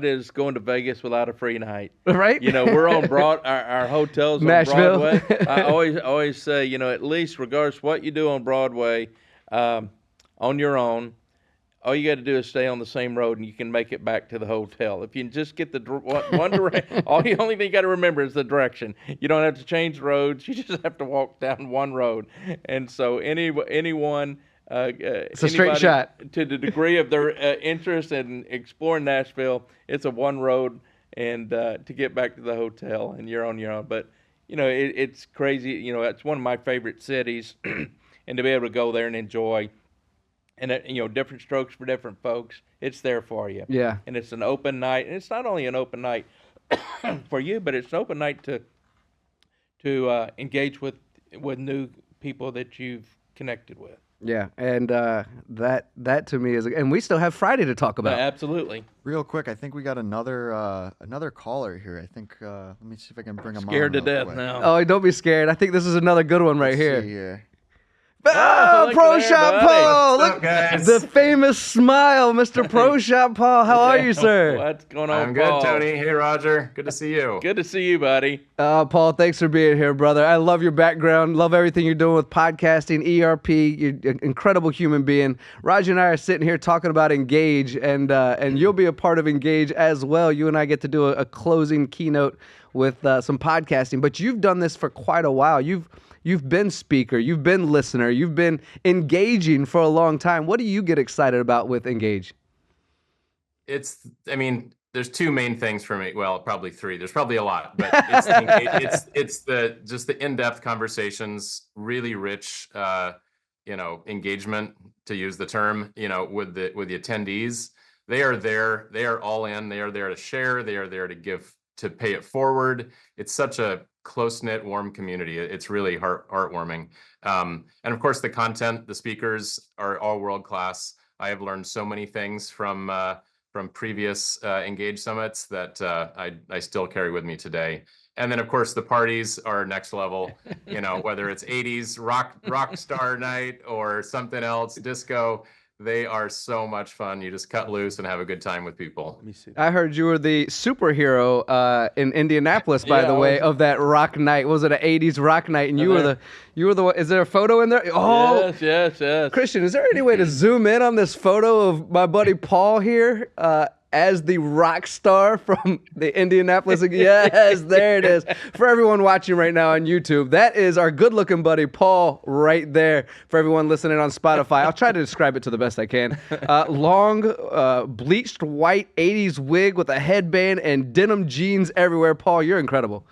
is going to Vegas without a free night? Right? We're on our hotels on Nashville. Broadway. I always say, at least regardless what you do on Broadway, on your own, all you got to do is stay on the same road, and you can make it back to the hotel. If you just get the one direction, the only thing you got to remember is the direction. You don't have to change roads. You just have to walk down one road. And so anyone, it's a straight shot. To the degree of their interest in exploring Nashville, it's a one road, and to get back to the hotel, and you're on your own. But it's crazy. It's one of my favorite cities, and to be able to go there and enjoy. And different strokes for different folks. It's there for you. Yeah. And it's an open night, and it's not only an open night for you, but it's an open night to engage with new people that you've connected with. Yeah, and that to me is, and we still have Friday to talk about. Absolutely. Real quick, I think we got another caller here. I think let me see if I can bring him on. Scared to real death quick. now. Oh, don't be scared. I think this is another good one right Let's here. see here. Oh, look Pro at there, Shop buddy. Paul. What's up, Look, guys? the famous smile, Mr. Pro Shop Paul. How are you, sir? What's going on, I'm good, Paul? Tony. Hey, Roger. Good to see you. Good to see you, buddy. Paul, thanks for being here, brother. I love your background. Love everything you're doing with podcasting, ERP. You're an incredible human being. Roger and I are sitting here talking about Engage, and you'll be a part of Engage as well. You and I get to do a closing keynote with some podcasting, but you've done this for quite a while. You've been speaker, you've been listener, you've been engaging for a long time. What do you get excited about with Engage? There's two main things for me. Well, probably three. There's probably a lot, but it's the in-depth conversations, really rich, engagement, to use the term, with the attendees. They are there. They are all in. They are there to share. They are there to give, to pay it forward. It's such a close-knit, warm community. It's really heartwarming. And of course, the content, the speakers are all world-class. I have learned so many things from previous Engage summits that I still carry with me today. And then, of course, the parties are next level, whether it's 80s rock star night or something else, disco. They are so much fun. You just cut loose and have a good time with people. Let me see. I heard you were the superhero in Indianapolis, by the way, of that rock night. Was it an 80s rock night? And you were the one. Is there a photo in there? Oh, yes. Christian, is there any way to zoom in on this photo of my buddy Paul here as the rock star from the Indianapolis? Yes, there it is. For everyone watching right now on YouTube, that is our good-looking buddy Paul right there. For everyone listening on Spotify, I'll try to describe it to the best I can. Long, bleached white 80s wig with a headband and denim jeans everywhere. Paul, you're incredible.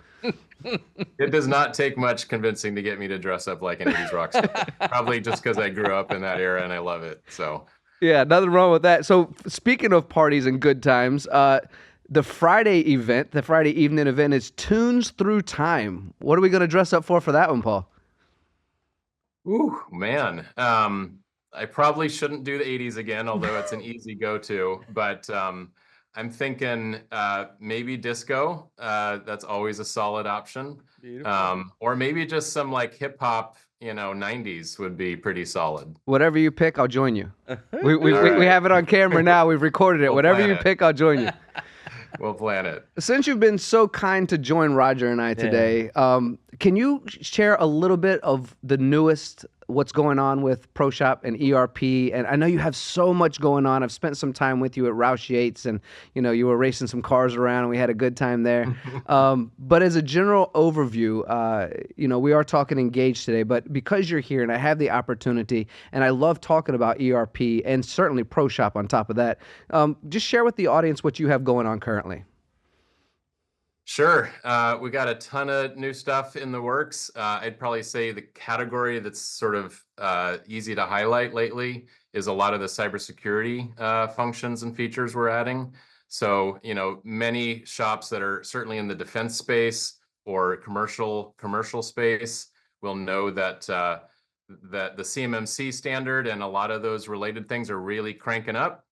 It does not take much convincing to get me to dress up like an 80s rock star. Probably just because I grew up in that era and I love it. So. Yeah, nothing wrong with that. So speaking of parties and good times, the Friday evening event is Tunes Through Time. What are we going to dress up for that one, Paul? Ooh, man. I probably shouldn't do the 80s again, although it's an easy go-to. But I'm thinking maybe disco. That's always a solid option. Or maybe just some like hip hop, 90s would be pretty solid. Whatever you pick, I'll join you. We have it on camera now. We've recorded it. Whatever you pick, I'll join you. We'll plan it. Since you've been so kind to join Roger and I today, can you share a little bit of the newest, what's going on with Pro Shop and ERP? And I know you have so much going on. I've spent some time with you at Roush Yates, and you were racing some cars around, and we had a good time there. But as a general overview, we are talking Engage today, but because you're here and I have the opportunity, and I love talking about ERP and certainly Pro Shop on top of that, just share with the audience what you have going on currently. Sure. We got a ton of new stuff in the works. I'd probably say the category that's sort of easy to highlight lately is a lot of the cybersecurity functions and features we're adding. So, many shops that are certainly in the defense space or commercial space will know that that the CMMC standard and a lot of those related things are really cranking up,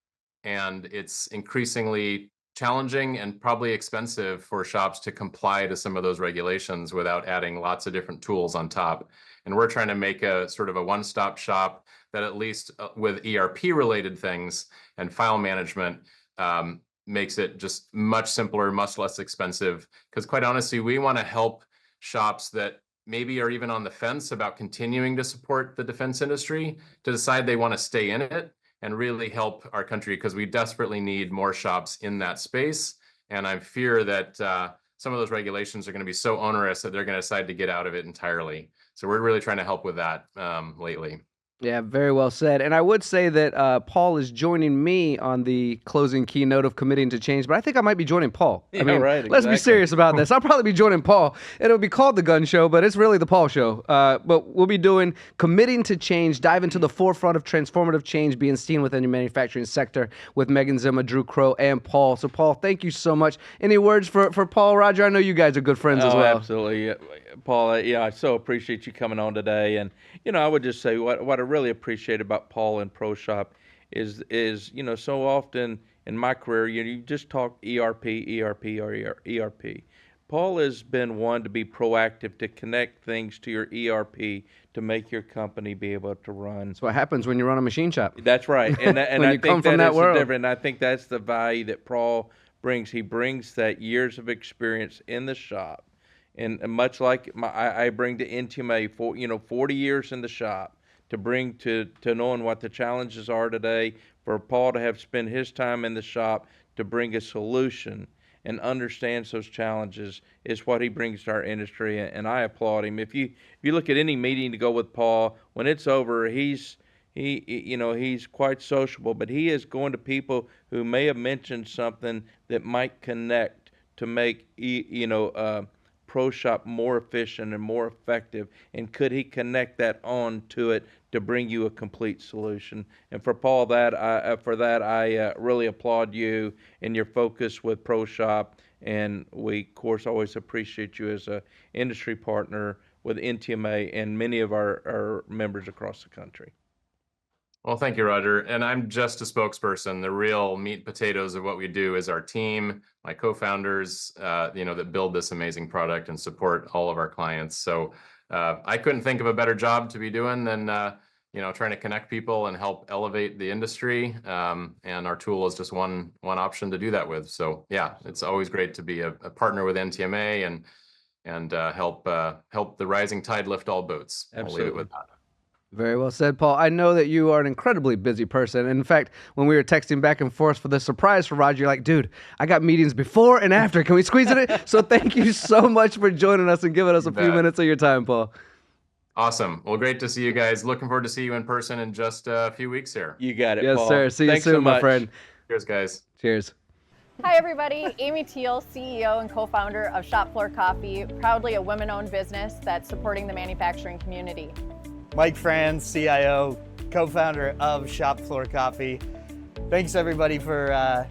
and it's increasingly challenging and probably expensive for shops to comply to some of those regulations without adding lots of different tools on top. And we're trying to make a sort of a one-stop shop that at least with ERP related things and file management makes it just much simpler, much less expensive. Because quite honestly, we want to help shops that maybe are even on the fence about continuing to support the defense industry to decide they want to stay in it and really help our country, because we desperately need more shops in that space. And I fear that some of those regulations are going to be so onerous that they're going to decide to get out of it entirely. So we're really trying to help with that lately. Yeah, very well said. And I would say that Paul is joining me on the closing keynote of Committing to Change, but I think I might be joining Paul. Right, let's be serious about this. I'll probably be joining Paul. It'll be called The Gun Show, but it's really the Paul Show. But we'll be doing Committing to Change, dive into the forefront of transformative change being seen within your manufacturing sector with Meaghan Ziemba, Crowe, and Paul. So, Paul, thank you so much. Any words for Paul, Roger? I know you guys are good friends as well. Absolutely. Paul, I so appreciate you coming on today. And, I would just say what I really appreciate about Paul and Pro Shop is so often in my career, you just talk ERP, Paul has been one to be proactive to connect things to your ERP to make your company be able to run. That's what happens when you run a machine shop. That's right, and When I you think come from that that is the world. difference. And I think that's the value that Paul brings. He brings that years of experience in the shop, and much like I bring to NTMA 40 years in the shop to bring to knowing what the challenges are today. For Paul to have spent his time in the shop to bring a solution and understands those challenges is what he brings to our industry, and I applaud him. If you look at any meeting to go with Paul, when it's over, he's quite sociable, but he is going to people who may have mentioned something that might connect to make Pro Shop more efficient and more effective, and could he connect that on to it to bring you a complete solution? And for Paul, I really applaud you and your focus with Pro Shop, and we, of course, always appreciate you as a industry partner with NTMA and many of our members across the country. Well, thank you, Roger. And I'm just a spokesperson. The real meat and potatoes of what we do is our team, my co-founders, that build this amazing product and support all of our clients. So I couldn't think of a better job to be doing than trying to connect people and help elevate the industry. And our tool is just one option to do that with. So yeah, it's always great to be a partner with NTMA and help the rising tide lift all boats. Absolutely. I'll leave it with that. Very well said, Paul. I know that you are an incredibly busy person. In fact, when we were texting back and forth for the surprise for Roger, you're like, dude, I got meetings before and after. Can we squeeze it in? So thank you so much for joining us and giving us a few minutes of your time, Paul. Awesome. Well, great to see you guys. Looking forward to see you in person in just a few weeks here. You got it, Yes, Paul. sir. See you Thanks soon, so my much. friend. Cheers, guys. Cheers. Hi everybody, Amy Teal, CEO and co-founder of Shop Floor Coffee, proudly a women-owned business that's supporting the manufacturing community. Mike Franz, CIO, co-founder of Shop Floor Coffee. Thanks everybody for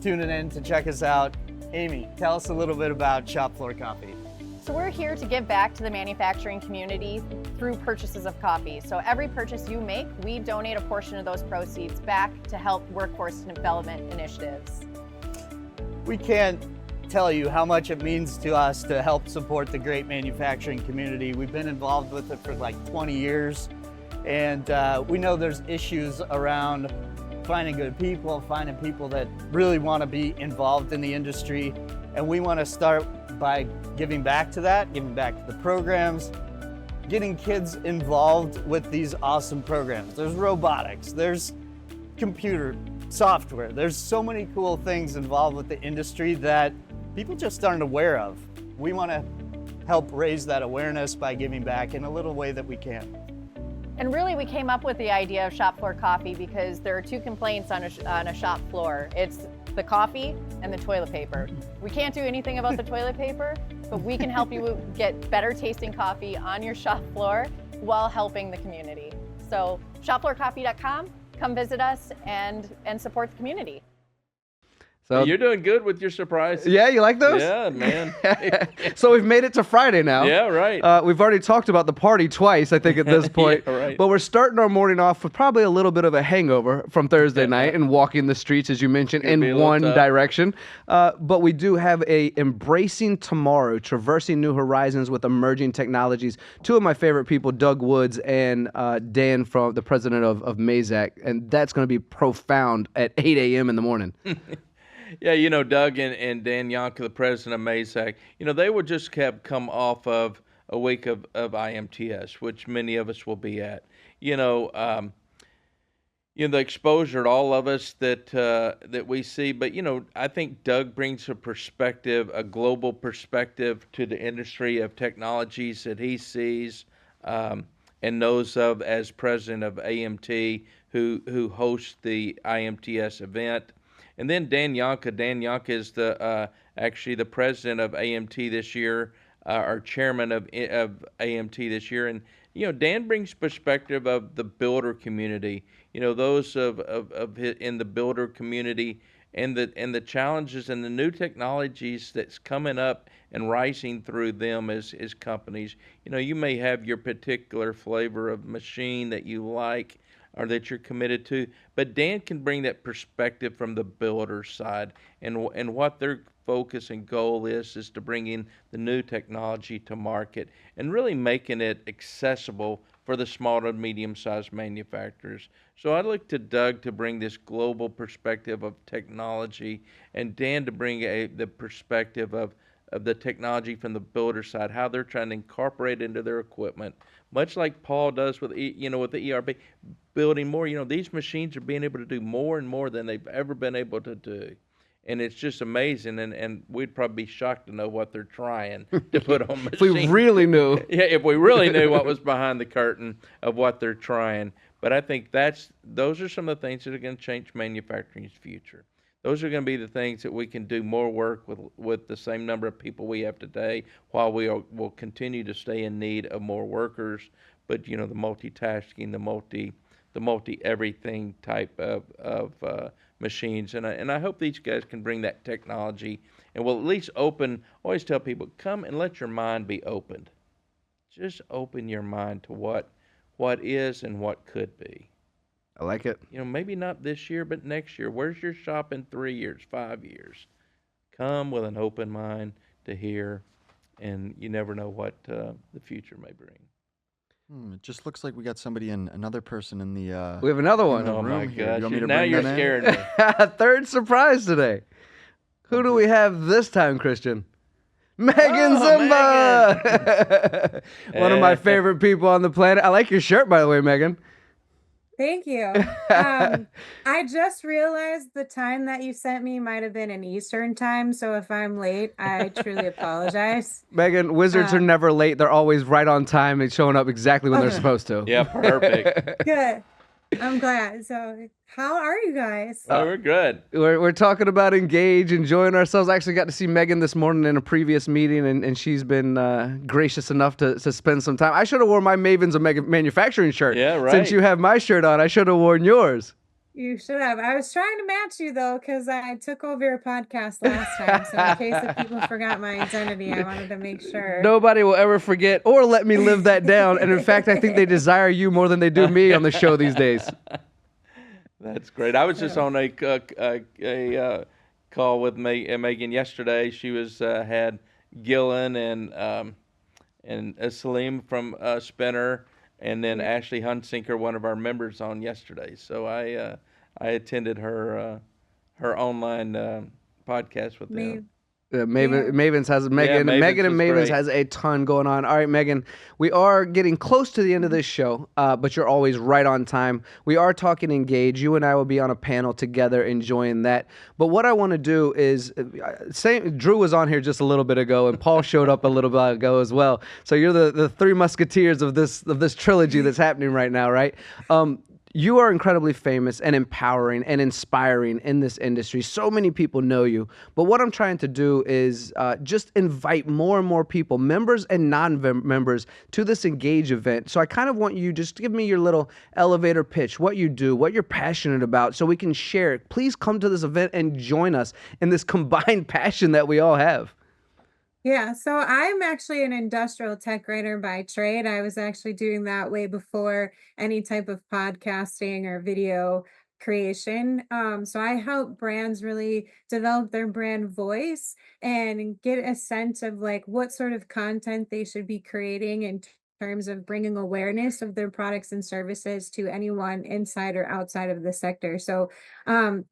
tuning in to check us out. Amy, tell us a little bit about Shop Floor Coffee. So we're here to give back to the manufacturing community through purchases of coffee. So every purchase you make, we donate a portion of those proceeds back to help workforce development initiatives. We can't tell you how much it means to us to help support the great manufacturing community. We've been involved with it for like 20 years, and we know there's issues around finding good people, finding people that really want to be involved in the industry, and we want to start by giving back to that, giving back to the programs, getting kids involved with these awesome programs. There's robotics, there's computer software, there's so many cool things involved with the industry that people just aren't aware of. We want to help raise that awareness by giving back in a little way that we can. And really we came up with the idea of Shop Floor Coffee because there are two complaints on a shop floor. It's the coffee and the toilet paper. We can't do anything about the toilet paper, but we can help you get better tasting coffee on your shop floor while helping the community. So shopfloorcoffee.com, come visit us and support the community. So You're doing good with your surprises. yeah, you like those? Yeah, man. So we've made it to Friday now. Yeah, right. We've already talked about the party twice, I think, at this point. Yeah, right. But we're starting our morning off with probably a little bit of a hangover from Thursday night and walking the streets, as you mentioned, Could be a in little one tough. direction. But we do have a Embracing Tomorrow, Traversing New Horizons with Emerging Technologies. Two of my favorite people, Doug Woods and Dan, from the president of Mazak. And that's going to be profound at 8 a.m. in the morning. Yeah, Doug and Dan Yonka, the president of Mazak, they would just have come off of a week of IMTS, which many of us will be at. The exposure to all of us that we see. But, I think Doug brings a perspective, a global perspective to the industry of technologies that he sees and knows of as president of AMT, who hosts the IMTS event. And then Dan Yonka is actually the president of AMT this year, or chairman of AMT this year. And Dan brings perspective of the builder community. Those in the builder community, and the challenges and the new technologies that's coming up and rising through them as companies. You may have your particular flavor of machine that you like, or that you're committed to. But Dan can bring that perspective from the builder side, and what their focus and goal is to bring in the new technology to market and really making it accessible for the small to medium-sized manufacturers. So I look to Doug to bring this global perspective of technology, and Dan to bring the perspective of the technology from the builder side, how they're trying to incorporate into their equipment, much like Paul does with with the ERP, building more. These machines are being able to do more and more than they've ever been able to do. And it's just amazing, and we'd probably be shocked to know what they're trying to put on machines. If we really knew. Yeah, if we really knew what was behind the curtain of what they're trying. But I think those are some of the things that are going to change manufacturing's future. Those are going to be the things that we can do more work with the same number of people we have today, while will continue to stay in need of more workers. But the multitasking, the multi everything type of machines, and I hope these guys can bring that technology, and will at least always tell people, come and let your mind be opened. Just open your mind to what is and what could be. I like it. Maybe not this year, but next year. Where's your shop in 3 years, 5 years? Come with an open mind to hear, and you never know what the future may bring. It just looks like we got another person in the We have another one. Oh my room here. You gosh! want me to Now bring you're them in? scaring me. Third surprise today. Who do we have this time, Christian? Meaghan Ziemba! One of my favorite people on the planet. I like your shirt, by the way, Meaghan. Thank you. I just realized the time that you sent me might have been an Eastern time, so if I'm late, I truly apologize. Meaghan, wizards are never late. They're always right on time and showing up exactly when they're supposed to. Yeah, perfect. Good. I'm glad. So, how are you guys? Oh, we're good. We're talking about Engage, enjoying ourselves. I actually got to see Meaghan this morning in a previous meeting, and she's been gracious enough to spend some time. I should have worn my Mavens of Manufacturing shirt. Yeah, right. Since you have my shirt on, I should have worn yours. You should have. I was trying to match you, though, because I took over your podcast last time. So, in case the people forgot my identity, I wanted to make sure. Nobody will ever forget or let me live that down. And in fact, I think they desire you more than they do me on the show these days. That's great. I was just on a call with Meaghan yesterday. She was had Gillen and Salim from Spinner, and then Ashley Hunsinker, one of our members, on yesterday. So I attended her online podcast with them. Mavens has Meaghan and Mavens has a ton going on. All right, Meaghan, we are getting close to the end of this show, but you're always right on time. We are talking Engage. You and I will be on a panel together enjoying that. But what I want to do is, Drew was on here just a little bit ago, and Paul showed up a little bit ago as well. So you're the three musketeers of this trilogy that's happening right now, right? You are incredibly famous and empowering and inspiring in this industry. So many people know you. But what I'm trying to do is just invite more and more people, members and non-members, to this Engage event. So I kind of want you just to give me your little elevator pitch, what you do, what you're passionate about, so we can share it. Please come to this event and join us in this combined passion that we all have. Yeah, so I'm actually an industrial tech writer by trade. I was actually doing that way before any type of podcasting or video creation. So I help brands really develop their brand voice and get a sense of like what sort of content they should be creating in terms of bringing awareness of their products and services to anyone inside or outside of the sector. So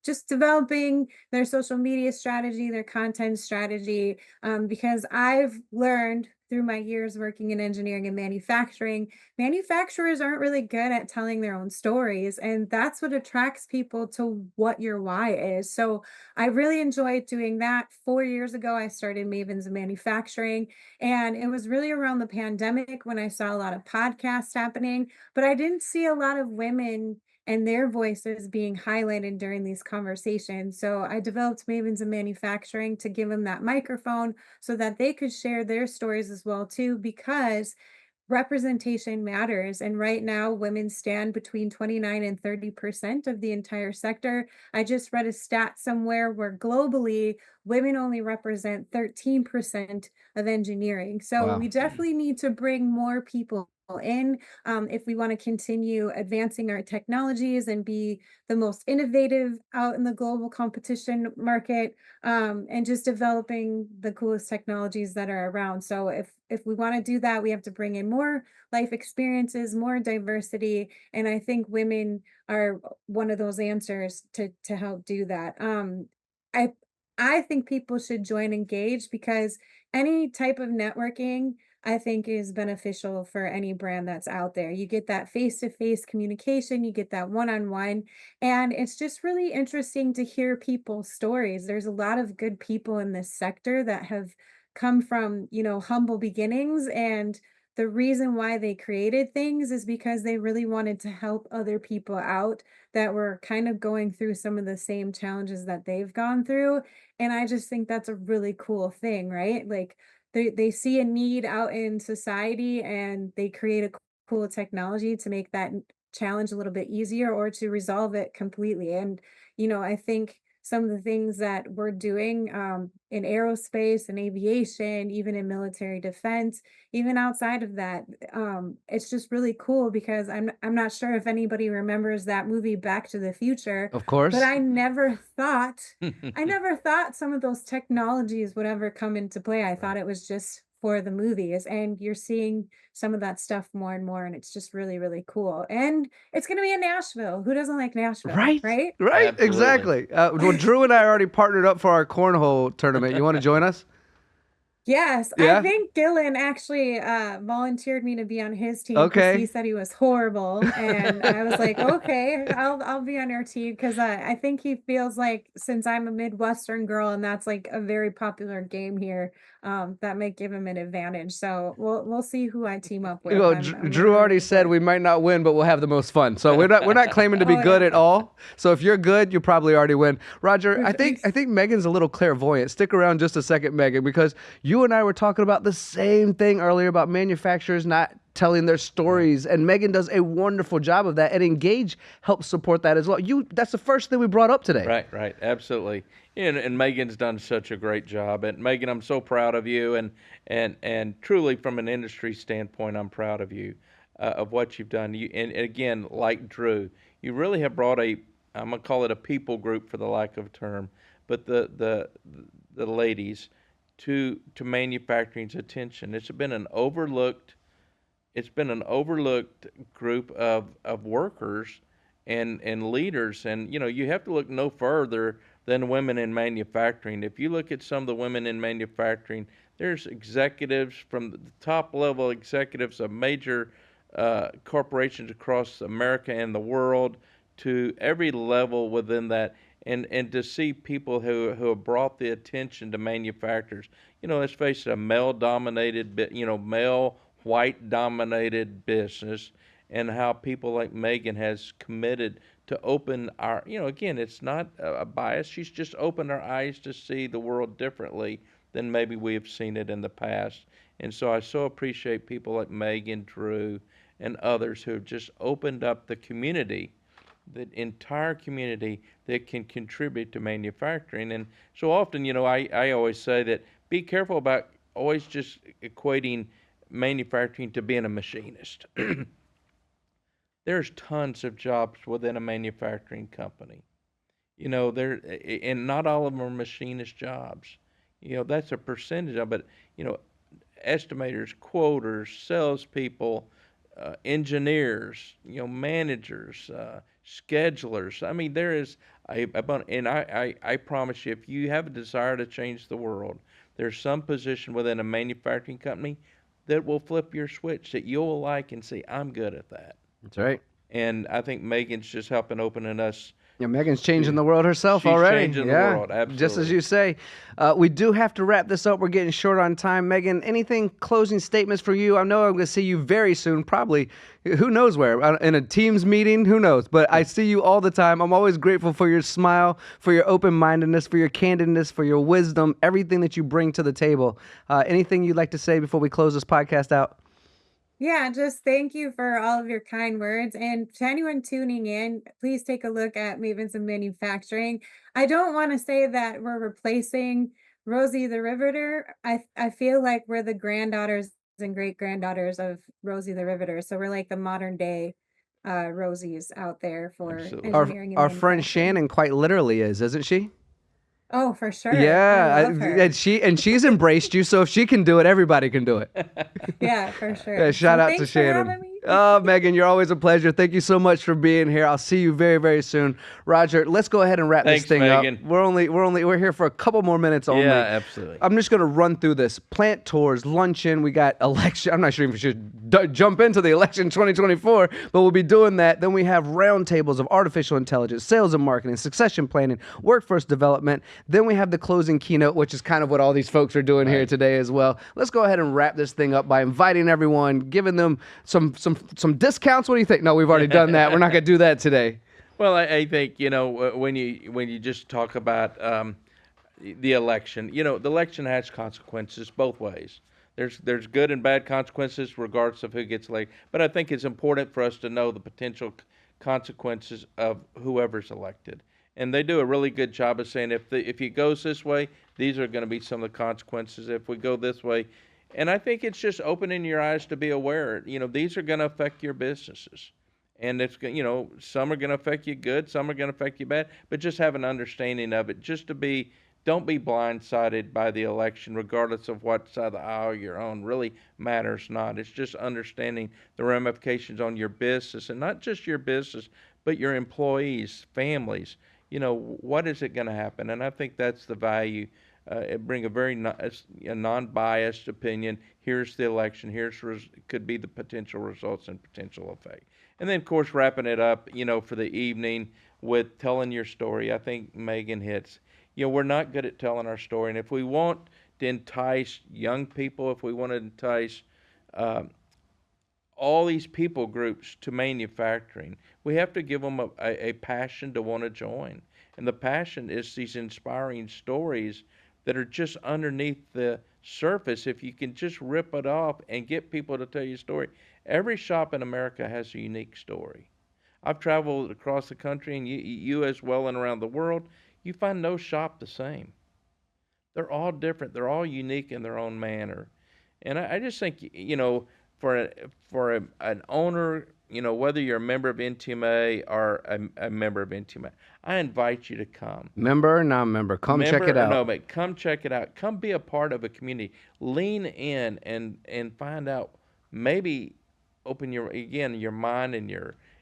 just developing their social media strategy, their content strategy, because I've learned through my years working in engineering and manufacturing, manufacturers aren't really good at telling their own stories. And that's what attracts people to what your why is. So I really enjoyed doing that. 4 years ago, I started Meaghan Manufacturing. And it was really around the pandemic when I saw a lot of podcasts happening, but I didn't see a lot of women and their voices being highlighted during these conversations. So I developed Meaghan Manufacturing to give them that microphone so that they could share their stories as well too, because representation matters. And right now, women stand between 29 and 30% of the entire sector. I just read a stat somewhere where globally, women only represent 13% of engineering. So Wow. we definitely need to bring more people in, if we want to continue advancing our technologies and be the most innovative out in the global competition market, and just developing the coolest technologies that are around. So if we want to do that, we have to bring in more life experiences, more diversity, and I think women are one of those answers to help do that. I I think people should join Engage because any type of networking I think is beneficial for any brand that's out there. You get that face-to-face communication, you get that one-on-one, and it's just really interesting to hear people's stories. There's a lot of good people in this sector that have come from, humble beginnings, and the reason why they created things is because they really wanted to help other people out that were kind of going through some of the same challenges that they've gone through. And I just think that's a really cool thing, right? Like they see a need out in society and they create a cool technology to make that challenge a little bit easier or to resolve it completely. And I think some of the things that we're doing, in aerospace and aviation, even in military defense, even outside of that, it's just really cool because I'm not sure if anybody remembers that movie Back to the Future, Of but course. I never thought some of those technologies would ever come into play. I thought it was just for the movies, and you're seeing some of that stuff more and more, and it's just really, really cool. And it's going to be in Nashville. Who doesn't like Nashville, Right, right? right, Absolutely. exactly. Well, Drew and I already partnered up for our cornhole tournament. You want to join us? Yes, I Yeah. think Gillen actually volunteered me to be on his team because he Okay. said he was horrible, and I was like, okay, I'll be on your team because I think he feels like since I'm a Midwestern girl and that's like a very popular game here, that might give him an advantage. So we'll see who I team up with. Well, I'm Drew really already looking said forward. we might not win, but we'll have the most fun. So we're not claiming to be Oh good yeah. at all. So if you're good, you probably already win. Roger, I think Thanks. I think Megan's a little clairvoyant. Stick around just a second, Megan, because you and I were talking about the same thing earlier about manufacturers not telling their stories, and Megan does a wonderful job of that, and Engage helps support that as well. That's the first thing we brought up today. Right, absolutely. And Megan's done such a great job. And Megan, I'm so proud of you. And truly, from an industry standpoint, I'm proud of you, of what you've done. And again, like Drew, you really have brought I'm gonna call it a people group for the lack of a term, but the ladies to manufacturing's attention. It's been an overlooked group of workers and leaders. And you have to look no further than women in manufacturing. If you look at some of the women in manufacturing, there's executives from the top level executives of major corporations across America and the world to every level within that. And to see people who have brought the attention to manufacturers, let's face it, a male dominated, male white dominated business, and how people like Megan has committed to open our, again, it's not a bias. She's just opened our eyes to see the world differently than maybe we have seen it in the past. And so I so appreciate people like Megan, Drew, and others who have just opened up the community, the entire community that can contribute to manufacturing. And so often, I always say that be careful about always just equating manufacturing to being a machinist. There's tons of jobs within a manufacturing company. There, and not all of them are machinist jobs. That's a percentage of it. Estimators, quoters, salespeople, engineers, managers, schedulers. I mean, there is and I promise you, if you have a desire to change the world, there's some position within a manufacturing company that will flip your switch that you'll like and say, I'm good at that. That's right. And I think Megan's just helping opening us. Yeah, Megan's changing the world herself She's already. changing the Yeah, world, just as absolutely. you say. We do have to wrap this up. We're getting short on time. Megan, anything closing statements for you? I know I'm going to see you very soon, probably, who knows where, in a Teams meeting, who knows? But I see you all the time. I'm always grateful for your smile, for your open-mindedness, for your candidness, for your wisdom, everything that you bring to the table. Anything you'd like to say before we close this podcast out? Yeah, just thank you for all of your kind words. And to anyone tuning in, please take a look at Mavens of Manufacturing. I don't want to say that we're replacing Rosie the Riveter. I feel like we're the granddaughters and great granddaughters of Rosie the Riveter. So we're like the modern day Rosies out there for Absolutely. engineering and Our friend manufacturing. Shannon quite literally is, isn't she? Oh, for sure. Yeah, I love her. and she's embraced you. So if she can do it, everybody can do it. Yeah, for sure. Yeah, shout So out to thanks for having Shannon. me. Oh, Meaghan, you're always a pleasure. Thank you so much for being here. I'll see you very, very soon. Roger, let's go ahead and wrap Thanks, this thing Meaghan. up. We're here for a couple more minutes only. Yeah, absolutely. I'm just going to run through this. Plant tours, luncheon, we got election. I'm not sure if we should jump into the election 2024, but we'll be doing that. Then we have roundtables of artificial intelligence, sales and marketing, succession planning, workforce development. Then we have the closing keynote, which is kind of what all these folks are doing here today as well. Let's go ahead and wrap this thing up by inviting everyone, giving them some discounts. What do you think? No, we've already done that. We're not going to do that today. Well, I think, you know, when you just talk about the election, you know, the election has consequences both ways. There's good and bad consequences regardless of who gets elected. But I think it's important for us to know the potential consequences of whoever's elected. And they do a really good job of saying if it goes this way, these are going to be some of the consequences. If we go this way, and I think it's just opening your eyes to be aware. You know, these are going to affect your businesses, and it's, you know, some are going to affect you good, some are going to affect you bad. But just have an understanding of it. Don't be blindsided by the election, regardless of what side of the aisle you're on. Really matters not. It's just understanding the ramifications on your business, and not just your business, but your employees, families. You know, what is it going to happen? And I think that's the value. Bring a very non-biased opinion. Here's the election. Could be the potential results and potential effect. And then, of course, wrapping it up, you know, for the evening with telling your story. I think Meaghan hits. You know, we're not good at telling our story. And if we want to entice young people, if we want to entice all these people groups to manufacturing, we have to give them a passion to want to join. And the passion is these inspiring stories that are just underneath the surface. If you can just rip it off and get people to tell you a story. Every shop in America has a unique story. I've traveled across the country, and you as well, and around the world. You find no shop the same. They're all different. They're all unique in their own manner. And I just think, you know, for an owner, you know, whether you're a member of NTMA or a member of NTMA, I invite you to come. Member or non-member, come check it out. No, but come check it out. Come be a part of a community. Lean in and find out. Maybe open your mind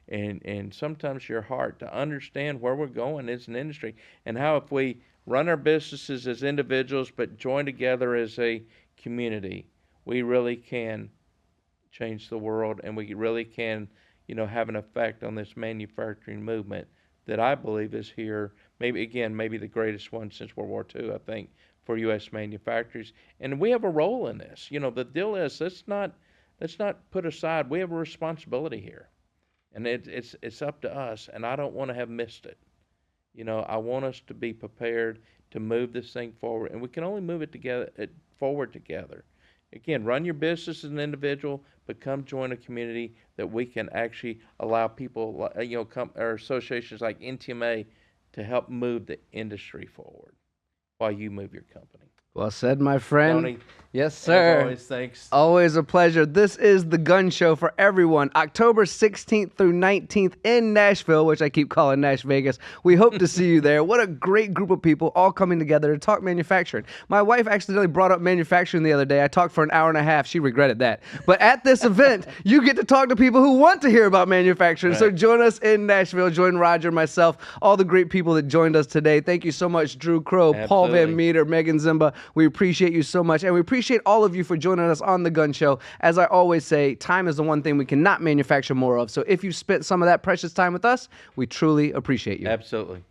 and sometimes your heart to understand where we're going as an industry, and how if we run our businesses as individuals but join together as a community, we really can change the world, and we really can, you know, have an effect on this manufacturing movement that I believe is here. Maybe the greatest one since World War II, I think, for U.S. manufacturers. And we have a role in this. You know, the deal is let's not put aside. We have a responsibility here, and it's up to us. And I don't want to have missed it. You know, I want us to be prepared to move this thing forward, and we can only move it forward together. Again, run your business as an individual, but come join a community that we can actually allow people, you know, or associations like NTMA to help move the industry forward while you move your company. Well said, my friend. Tony, yes, sir. as always, thanks. Always a pleasure. This is The Gun Show for everyone. October 16th through 19th in Nashville, which I keep calling Nash Vegas. We hope to see you there. What a great group of people all coming together to talk manufacturing. My wife accidentally brought up manufacturing the other day. I talked for an hour and a half. She regretted that. But at this event, you get to talk to people who want to hear about manufacturing. Right. So join us in Nashville. Join Roger, myself, all the great people that joined us today. Thank you so much, Drew Crowe, Paul Van Metre, Meaghan Ziemba. We appreciate you so much, and we appreciate all of you for joining us on The Gun Show. As I always say, time is the one thing we cannot manufacture more of. So if you spent some of that precious time with us, we truly appreciate you. Absolutely.